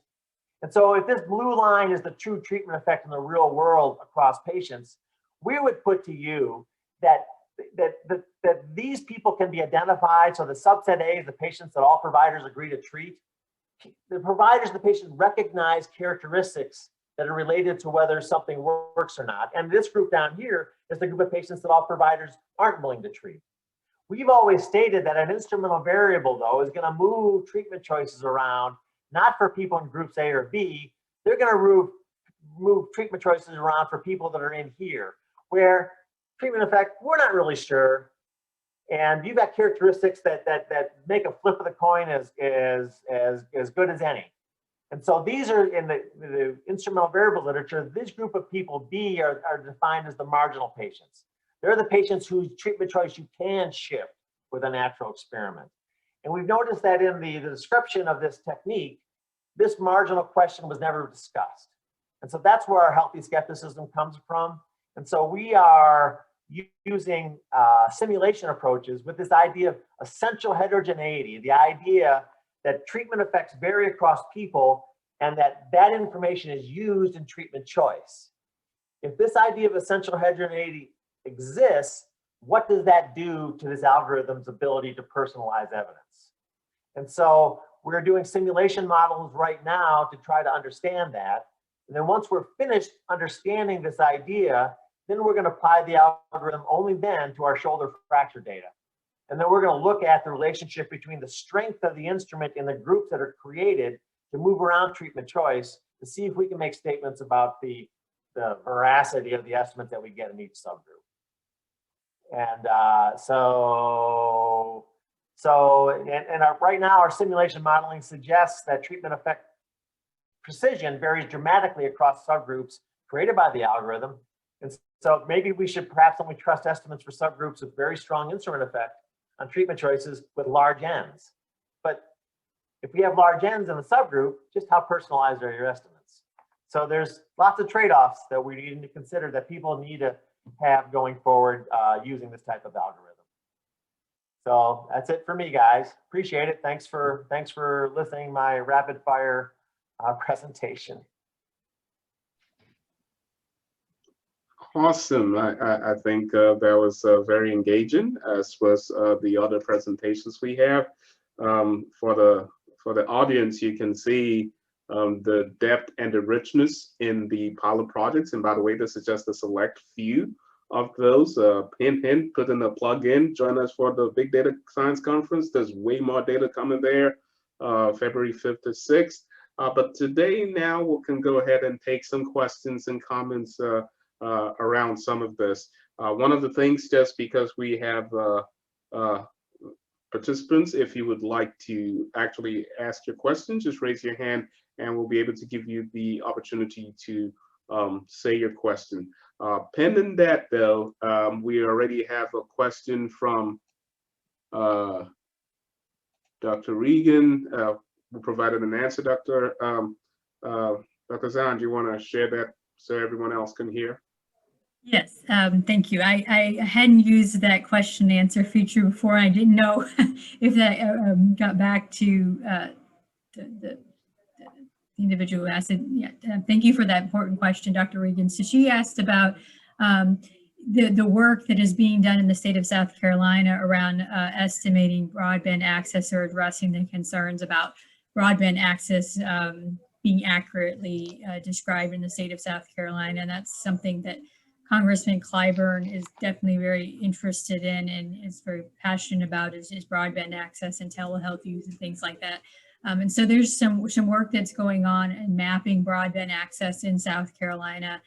And so if this blue line is the true treatment effect in the real world across patients, we would put to you that these people can be identified. So the subset A is the patients that all providers agree to treat. The providers, the patient recognize characteristics that are related to whether something works or not. And this group down here is the group of patients that all providers aren't willing to treat. We've always stated that an instrumental variable, though, is going to move treatment choices around, not for people in groups A or B. They're going to move treatment choices around for people that are in here, where treatment effect, we're not really sure. And you've got characteristics that make a flip of the coin as good as any. And so these are in the instrumental variable literature. This group of people, B, are defined as the marginal patients. They're the patients whose treatment choice you can shift with a natural experiment. And we've noticed that in the description of this technique, this marginal question was never discussed. And so that's where our healthy skepticism comes from. And so we are using simulation approaches with this idea of essential heterogeneity, the idea that treatment effects vary across people and that information is used in treatment choice. If this idea of essential heterogeneity exists, what does that do to this algorithm's ability to personalize evidence? And so we're doing simulation models right now to try to understand that. And then once we're finished understanding this idea, then we're going to apply the algorithm only then to our shoulder fracture data. And then we're going to look at the relationship between the strength of the instrument and the groups that are created to move around treatment choice to see if we can make statements about the veracity of the estimate that we get in each subgroup. And right now, our simulation modeling suggests that treatment effect precision varies dramatically across subgroups created by the algorithm. And so maybe we should perhaps only trust estimates for subgroups with very strong instrument effect on treatment choices with large n's. But if we have large n's in a subgroup, just how personalized are your estimates? So there's lots of trade-offs that we need to consider that people need to have going forward using this type of algorithm. So that's it for me, guys. Appreciate it. Thanks for listening to my rapid fire presentation. Awesome. I think that was very engaging, as was the other presentations we have. For the audience, you can see the depth and the richness in the pilot projects. And by the way, this is just a select few of those. Hint, put in a plug-in. Join us for the Big Data Science Conference. There's way more data coming there, February 5th to 6th. But today, now we can go ahead and take some questions and comments around some of this. One of the things, just because we have participants, if you would like to actually ask your question, just raise your hand and we'll be able to give you the opportunity to say your question. Pending that, though, we already have a question from Dr. Regan, who provided an answer. Dr. Zahnd, do you want to share that so everyone else can hear? Yes, thank you. I hadn't used that question and answer feature before. I didn't know if that got back to the individual who asked it. Yeah, thank you for that important question, Dr. Regan. So she asked about the work that is being done in the state of South Carolina around estimating broadband access or addressing the concerns about broadband access being accurately described in the state of South Carolina. And that's something that Congressman Clyburn is definitely very interested in and is very passionate about is broadband access and telehealth use and things like that. And so there's some work that's going on in mapping broadband access in South Carolina.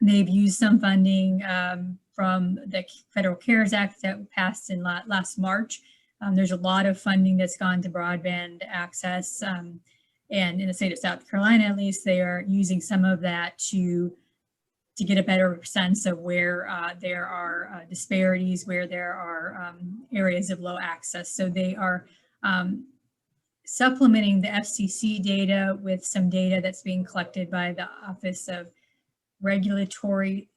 They've used some funding from the Federal CARES Act that passed in last March. There's a lot of funding that's gone to broadband access. And in the state of South Carolina, at least, they are using some of that to get a better sense of where there are disparities, where there are areas of low access. So they are supplementing the FCC data with some data that's being collected by the Office of Regulatory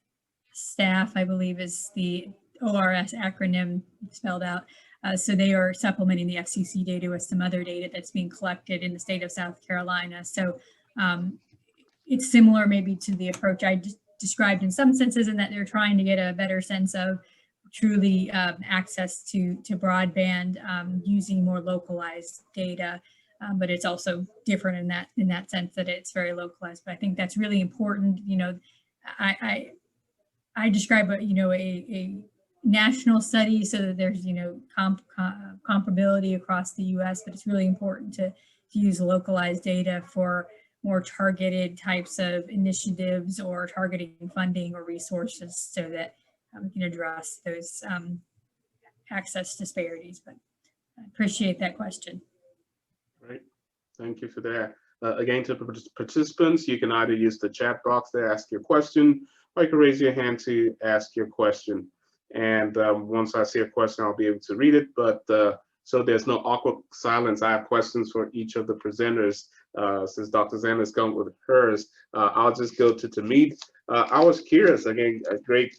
Staff, I believe is the ORS acronym spelled out. So they are supplementing the FCC data with some other data that's being collected in the state of South Carolina. So it's similar maybe to the approach I just described in some senses, in that they're trying to get a better sense of truly access to broadband using more localized data. But it's also different in that sense that it's very localized. But I think that's really important. You know, I describe a national study so that there's comparability across the U.S. But it's really important to use localized data for more targeted types of initiatives or targeting funding or resources so that we can address those access disparities. But I appreciate that question. Great, thank you for that. Again, to participants, you can either use the chat box to ask your question, or you can raise your hand to ask your question. And once I see a question, I'll be able to read it. But so there's no awkward silence. I have questions for each of the presenters. Since Dr. Zahnd is going with hers, I'll just go to Tamid. I was curious, again, a great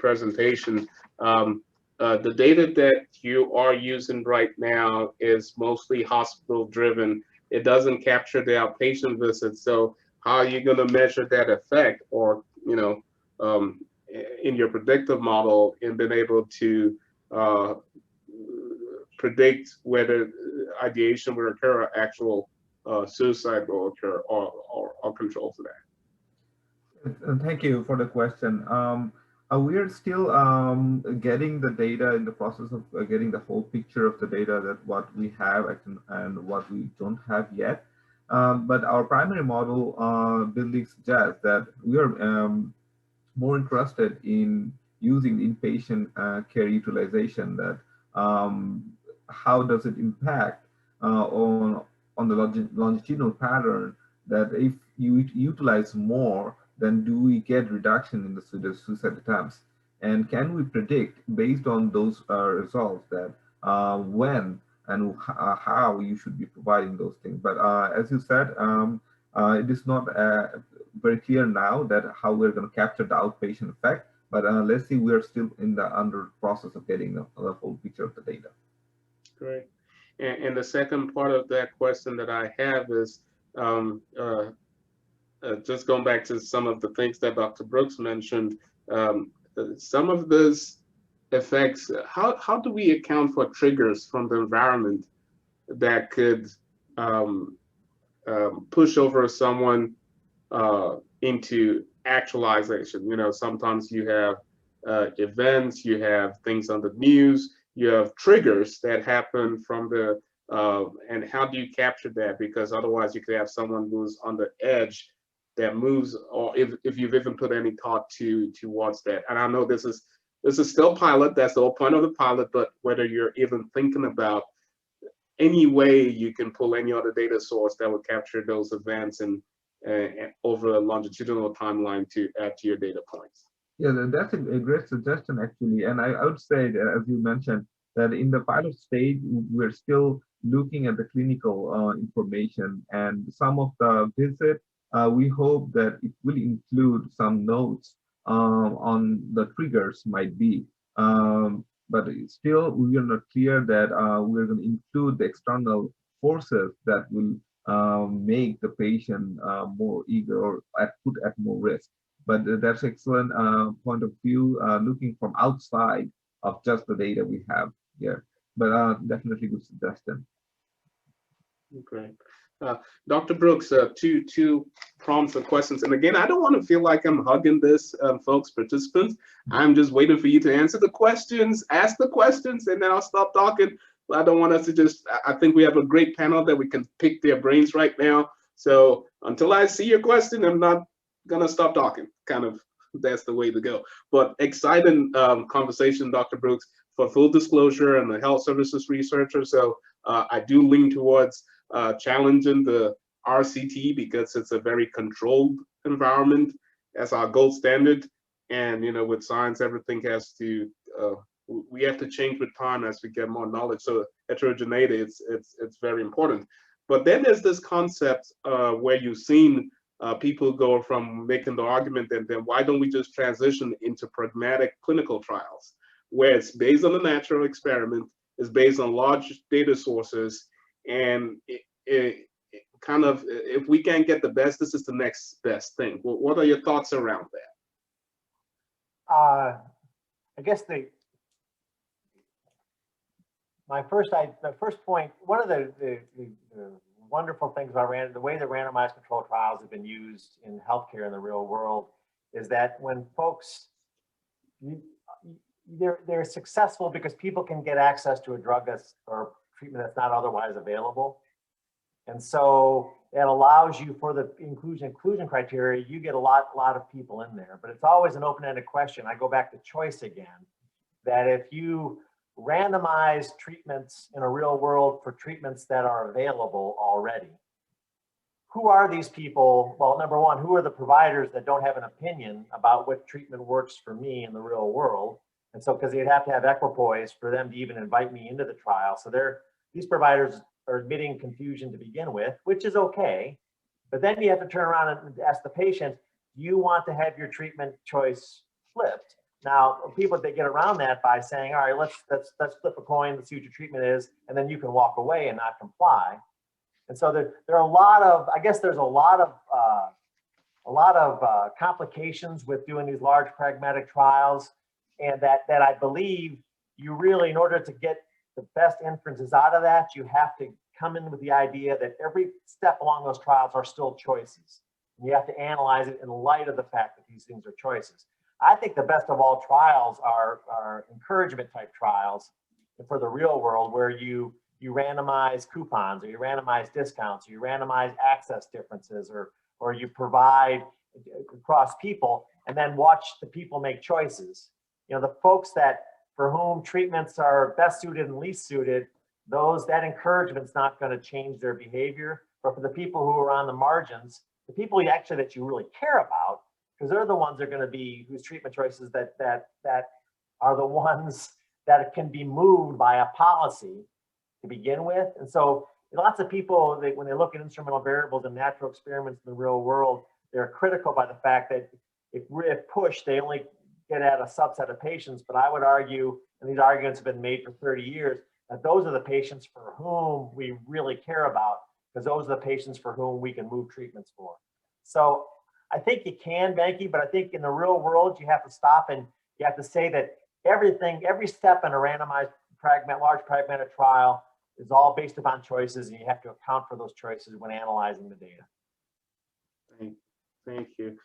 presentation. The data that you are using right now is mostly hospital driven. It doesn't capture the outpatient visits. So how are you going to measure that effect, or, in your predictive model, and been able to predict whether ideation will occur or actual suicide will occur, or control for that? Thank you for the question. We are still getting the data, in the process of getting the whole picture of the data, that what we have and what we don't have yet. But our primary model building suggests that we are more interested in using inpatient care utilization. That how does it impact on the longitudinal pattern, that if you utilize more, then do we get reduction in the suicide attempts? And can we predict, based on those results, that when and how you should be providing those things? But as you said, it is not very clear now that how we're going to capture the outpatient effect. But let's see, we're still in the under process of getting the whole picture of the data. Great. And the second part of that question that I have is, just going back to some of the things that Dr. Brooks mentioned, some of those effects, how do we account for triggers from the environment that could push over someone into actualization? Sometimes you have events, you have things on the news, you have triggers that happen from the, and how do you capture that? Because otherwise you could have someone who's on the edge that moves, or if you've even put any thought towards that. And I know this is still pilot, that's the whole point of the pilot, but whether you're even thinking about any way you can pull any other data source that would capture those events and over a longitudinal timeline to add to your data points. Yeah, that's a great suggestion, actually. And I would say that, as you mentioned, that in the pilot stage, we're still looking at the clinical information, and some of the visit we hope that it will include some notes on the triggers might be. But still, we are not clear that we're going to include the external forces that will make the patient more eager or put at more risk. But that's excellent point of view, looking from outside of just the data we have here. But definitely good suggestion. Great. Dr. Brooks, two prompts of questions. And again, I don't want to feel like I'm hugging this, folks, participants. I'm just waiting for you to answer the questions, ask the questions, and then I'll stop talking. I don't want us to just, I think we have a great panel that we can pick their brains right now. So until I see your question, I'm not gonna stop talking. Kind of, that's the way to go. But exciting conversation, Dr. Brooks. For full disclosure, I'm a health services researcher, so I do lean towards challenging the RCT because it's a very controlled environment as our gold standard. And you know, with science, everything has to we have to change with time as we get more knowledge. So heterogeneity, it's very important. But then there's this concept where you've seen people go from making the argument that then why don't we just transition into pragmatic clinical trials, where it's based on a natural experiment, it's based on large data sources, and it kind of, if we can't get the best, this is the next best thing. What are your thoughts around that? I guess the first point, one of the wonderful things about the way the randomized controlled trials have been used in healthcare in the real world is that when folks, they're successful because people can get access to a drug or treatment that's not otherwise available. And so it allows you, for the inclusion criteria, you get a lot of people in there, but it's always an open-ended question. I go back to choice again, that if you randomize treatments in a real world for treatments that are available already, who are these people? Well, number one, who are the providers that don't have an opinion about what treatment works for me in the real world? And so, because they'd have to have equipoise for them to even invite me into the trial. So these providers are admitting confusion to begin with, which is okay. But then you have to turn around and ask the patient, do you want to have your treatment choice flipped? Now, people, they get around that by saying, all right, let's flip a coin, let's see what your treatment is, and then you can walk away and not comply. And so there are a lot of, I guess there's a lot of complications with doing these large pragmatic trials, and that I believe you really, in order to get the best inferences out of that, you have to come in with the idea that every step along those trials are still choices. And you have to analyze it in light of the fact that these things are choices. I think the best of all trials are encouragement type trials for the real world, where you randomize coupons, or you randomize discounts, or you randomize access differences, or you provide across people, and then watch the people make choices. You know, the folks for whom treatments are best suited and least suited, that encouragement's not going to change their behavior. But for the people who are on the margins, the people that you really care about, because they're the ones that are going to be whose treatment choices that are the ones that can be moved by a policy to begin with. And so lots of people, when they look at instrumental variables and natural experiments in the real world, they're critical by the fact that if pushed, they only get at a subset of patients. But I would argue, and these arguments have been made for 30 years, that those are the patients for whom we really care about, because those are the patients for whom we can move treatments for. So I think you can, Banky, but I think in the real world, you have to stop and you have to say that every step in a randomized large pragmatic trial is all based upon choices, and you have to account for those choices when analyzing the data. Thank you.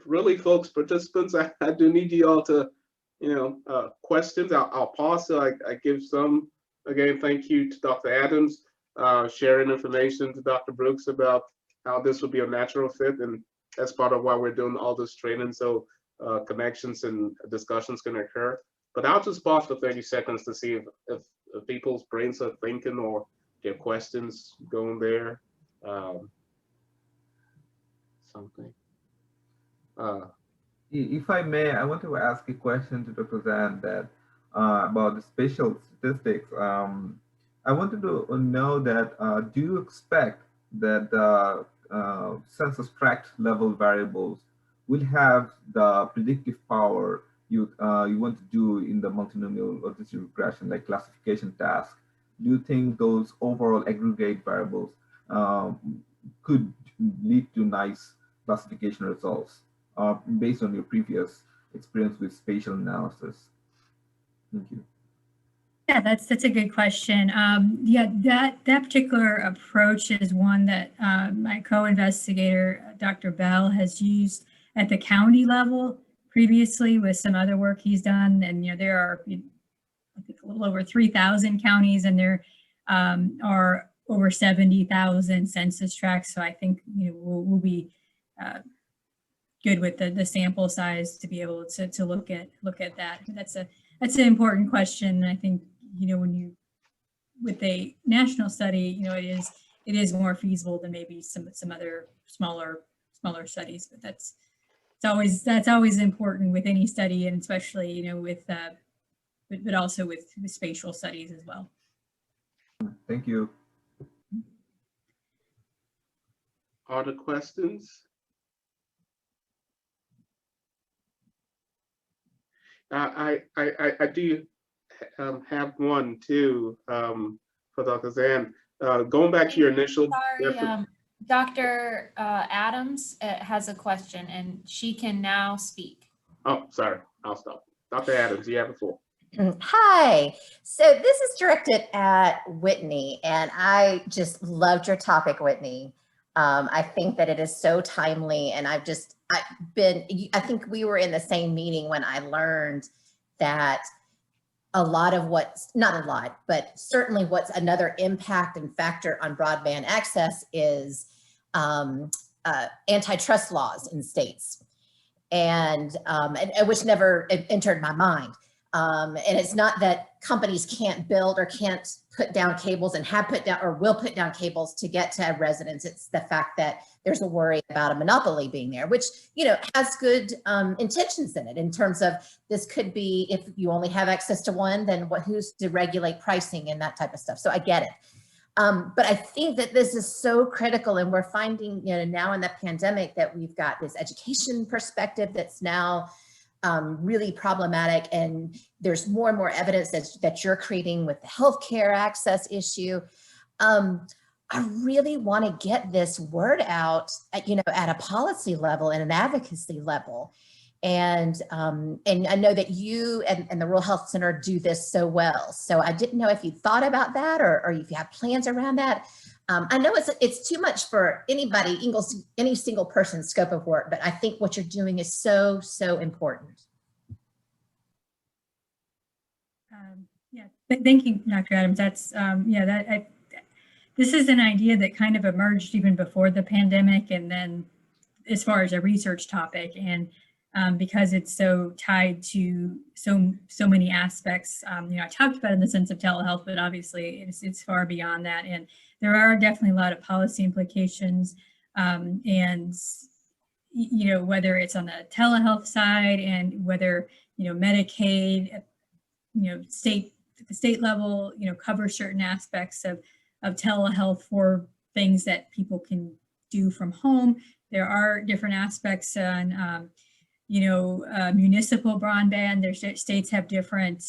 Really, folks, participants, I do need you all to, questions. I'll pause so I give some. Again, thank you to Dr. Adams, sharing information to Dr. Brooks about how this would be a natural fit, and that's part of why we're doing all this training, so connections and discussions can occur. But I'll just pause for 30 seconds to see if people's brains are thinking or their questions going there. Something. If I may, I want to ask a question to Dr. Zahnd that about the spatial statistics. I wanted to know that do you expect that census tract level variables will have the predictive power you want to do in the multinomial logistic regression, like classification task? Do you think those overall aggregate variables could lead to nice classification results based on your previous experience with spatial analysis? Thank you. Yeah, that's a good question. Yeah, that particular approach is one that my co-investigator, Dr. Bell, has used at the county level previously with some other work he's done. And there are, I think, a little over 3,000 counties, and there are over 70,000 census tracts. So I think we'll be good with the sample size to be able to look at that. That's an important question. I think when with a national study, it is more feasible than maybe some other smaller studies. But that's always important with any study, and especially with but also with spatial studies as well. Thank you. Other questions? I do have one too for Dr. Zahnd. Going back to your initial. Sorry, Dr. Adams has a question, and she can now speak. Oh, sorry, I'll stop. Dr. Adams, you have the floor. Hi, so this is directed at Whitney, and I just loved your topic, Whitney. I think that it is so timely, and I think we were in the same meeting when I learned that a lot of not a lot, but certainly what's another impact and factor on broadband access is antitrust laws in states, and which never entered my mind. And it's not that companies can't build or can't put down cables and have put down or will put down cables to get to residents. It's the fact that there's a worry about a monopoly being there, which, has good intentions in it in terms of this could be, if you only have access to one, then who's to regulate pricing and that type of stuff. So I get it. But I think that this is so critical, and we're finding, now in the pandemic that we've got this education perspective that's now really problematic, and there's more and more evidence that you're creating with the healthcare access issue. I really want to get this word out, at a policy level and an advocacy level, and I know that you and the Rural Health Center do this so well. So I didn't know if you thought about that, or if you have plans around that. I know it's too much for anybody, any single person's scope of work, but I think what you're doing is so important. Yeah, thank you, Dr. Adams. That's this is an idea that kind of emerged even before the pandemic, and then as far as a research topic, and because it's so tied to so many aspects. I talked about it in the sense of telehealth, but obviously it's far beyond that, and there are definitely a lot of policy implications, and whether it's on the telehealth side, and whether Medicaid, at the state level, cover certain aspects of telehealth for things that people can do from home. There are different aspects on municipal broadband. Their states have different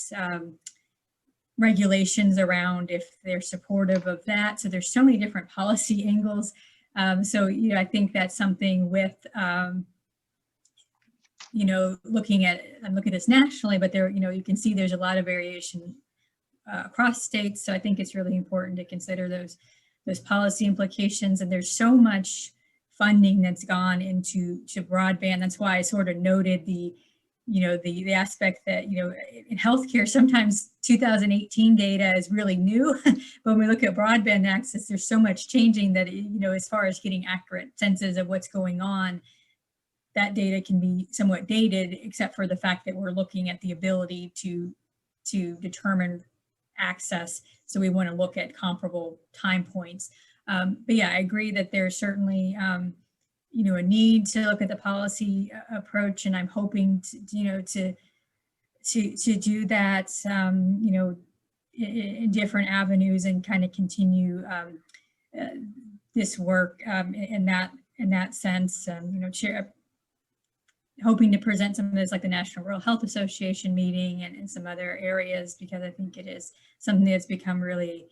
regulations around if they're supportive of that. So there's so many different policy angles. So I think that's something with looking at this nationally, but there you can see there's a lot of variation across states. So I think it's really important to consider those policy implications. And there's so much funding that's gone into broadband. That's why I sort of noted the aspect that, in healthcare, sometimes 2018 data is really new. But when we look at broadband access, there's so much changing that, as far as getting accurate senses of what's going on, that data can be somewhat dated, except for the fact that we're looking at the ability to determine access. So we want to look at comparable time points. But yeah, I agree that there's certainly a need to look at the policy approach, and I'm hoping to do that in different avenues, and kind of continue this work in that sense. Hoping to present some of this like the National Rural Health Association meeting and some other areas, because I think it is something that's become really,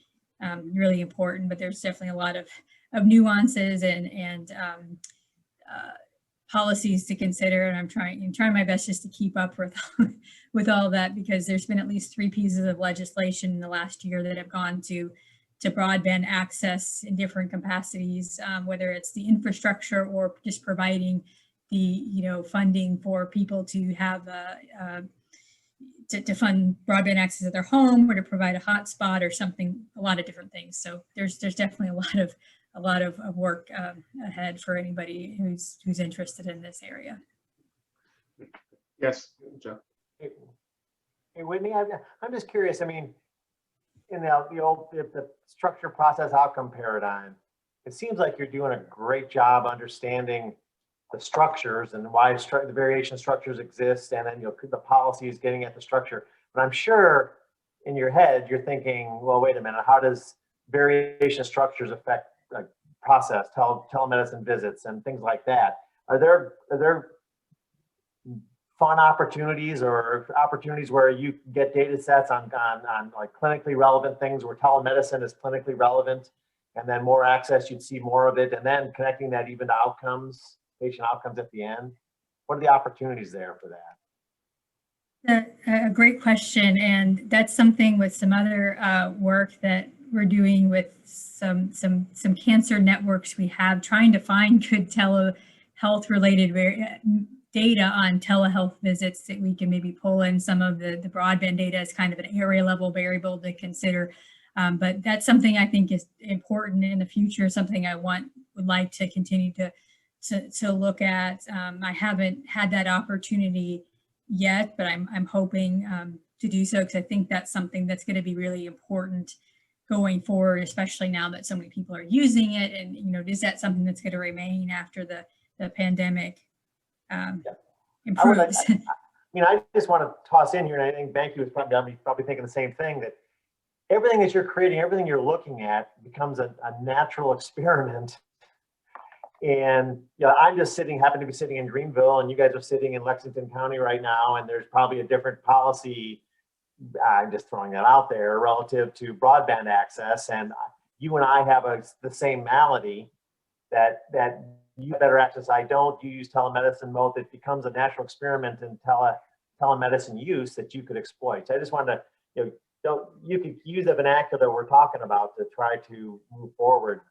really important, but there's definitely a lot of nuances and policies to consider. And I'm trying my best just to keep up with, with all that, because there's been at least 3 pieces of legislation in the last year that have gone to broadband access in different capacities, whether it's the infrastructure or just providing the funding for people to have to fund broadband access at their home, or to provide a hotspot or something, a lot of different things. So there's definitely a lot of work ahead for anybody who's interested in this area. Yes, John. Hey, Whitney, I'm just curious. I mean, in the structure process outcome paradigm, it seems like you're doing a great job understanding the structures and why the variation structures exist, and then the policies getting at the structure. But I'm sure in your head you're thinking, well, wait a minute, how does variation structures affect process, telemedicine visits, and things like that? Are there fun opportunities or opportunities where you get data sets on like clinically relevant things, where telemedicine is clinically relevant, and then more access, you'd see more of it, and then connecting that even to outcomes, patient outcomes at the end? What are the opportunities there for that? A great question, and that's something with some other work that we're doing with some cancer networks we have, trying to find good telehealth related data on telehealth visits that we can maybe pull in some of the broadband data as kind of an area level variable to consider. But that's something I think is important in the future, something I would like to continue to look at. I haven't had that opportunity yet, but I'm hoping to do so, because I think that's something that's going to be really important going forward, especially now that so many people are using it. And is that something that's going to remain after the pandemic improves? I just want to toss in here, and I think Banky was probably thinking the same thing, that everything that you're creating, everything you're looking at becomes a natural experiment. And I'm just happen to be sitting in Greenville, and you guys are sitting in Lexington County right now, and there's probably a different policy, I'm just throwing that out there, relative to broadband access. And you and I have the same malady, that you have better access, I don't. You use telemedicine mode. It becomes a natural experiment in telemedicine use that you could exploit. So I just wanted to, you could use the vernacular we're talking about to try to move forward,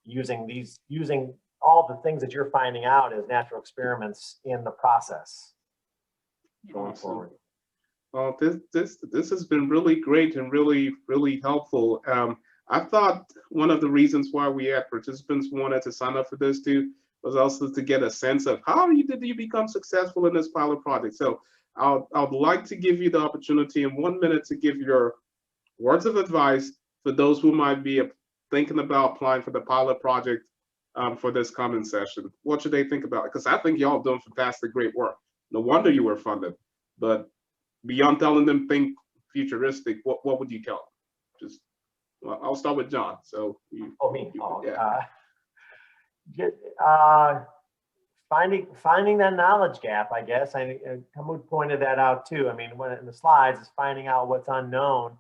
using all the things that you're finding out as natural experiments in the process going forward. Well, this has been really great and really, really helpful. I thought one of the reasons why we had participants wanted to sign up for this too was also to get a sense of how did you become successful in this pilot project. So I'd like to give you the opportunity in 1 minute to give your words of advice for those who might be thinking about applying for the pilot project for this coming session. What should they think about? Because I think y'all doing fantastic, great work. No wonder you were funded. But beyond telling them think futuristic, what would you tell them? I'll start with John. So finding that knowledge gap, I guess. Kamud pointed that out too. I mean, in the slides is finding out what's unknown,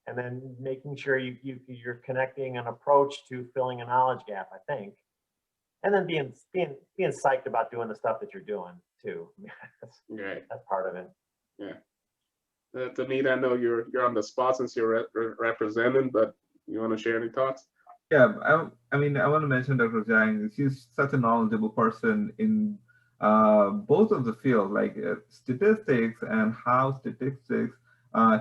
and then making sure you're connecting an approach to filling a knowledge gap, I think. And then being psyched about doing the stuff that you're doing too. That's part of it. Yeah. Tanita, I know you're on the spot since you're representing, but you want to share any thoughts? Yeah, I want to mention Dr. Zhang. She's such a knowledgeable person in both of the field, like statistics and how statistics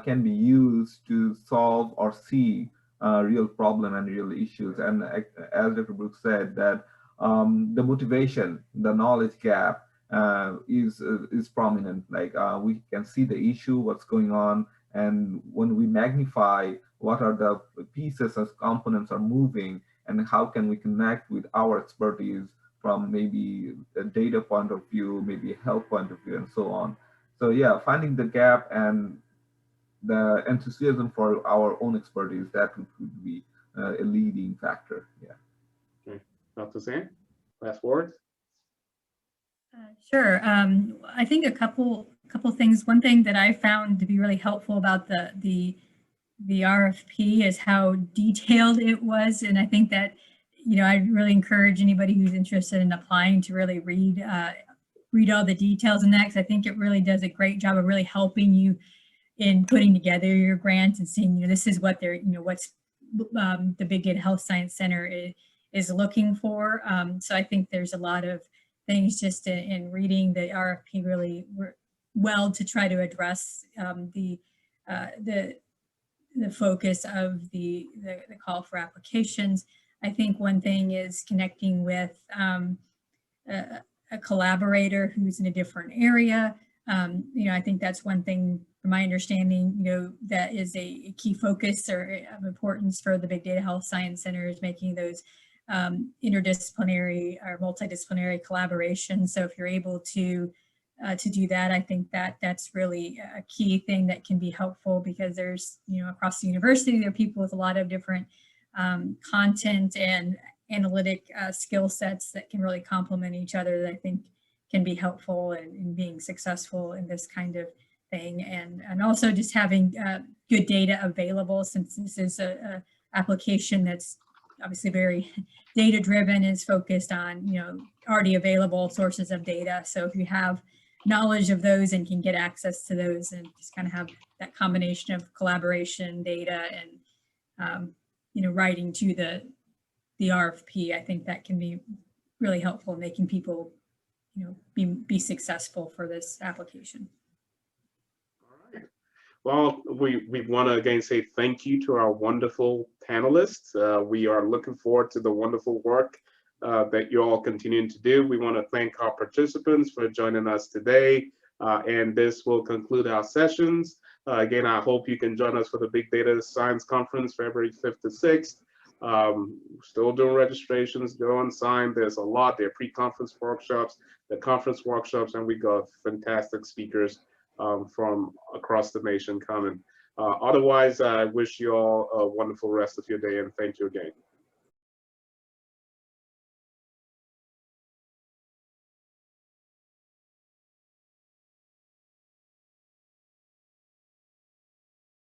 can be used to solve or see real problem and real issues. And as Dr. Brooks said, that the motivation, the knowledge gap is prominent. Like we can see the issue, what's going on, and when we magnify what are the pieces as components are moving, and how can we connect with our expertise from maybe a data point of view, maybe a health point of view, and so on. So yeah, finding the gap and the enthusiasm for our own expertise, that could be a leading factor. Yeah. Okay. Dr. Zhang, last words? Sure. I think a couple things. One thing that I found to be really helpful about the RFP is how detailed it was, and I think that I really encourage anybody who's interested in applying to really read all the details in that, because I think it really does a great job of really helping you in putting together your grants and seeing this is what they're what's the Big Data Health Science Center is looking for. So I think there's a lot of things just in reading the RFP really well to try to address the focus of the call for applications. I think one thing is connecting with a collaborator who's in a different area. I think that's one thing from my understanding, that is a key focus or of importance for the Big Data Health Science Center, is making those interdisciplinary or multidisciplinary collaboration. So if you're able to do that, I think that's really a key thing that can be helpful, because there's, across the university, there are people with a lot of different content and analytic skill sets that can really complement each other, that I think can be helpful in being successful in this kind of thing. And also just having good data available, since this is a application that's obviously very data driven, is focused on already available sources of data. So if you have knowledge of those and can get access to those, and just kind of have that combination of collaboration, data, and writing to the RFP, I think that can be really helpful in making people be successful for this application. All right. Well, we want to again say thank you to our wonderful panelists. We are looking forward to the wonderful work that you're all continuing to do. We want to thank our participants for joining us today. And this will conclude our sessions. Again, I hope you can join us for the Big Data Science Conference, February 5th to 6th. Still doing registrations, go on sign. There's a lot. There are pre-conference workshops, the conference workshops, and we got fantastic speakers from across the nation coming. Otherwise, I wish you all a wonderful rest of your day, and thank you again.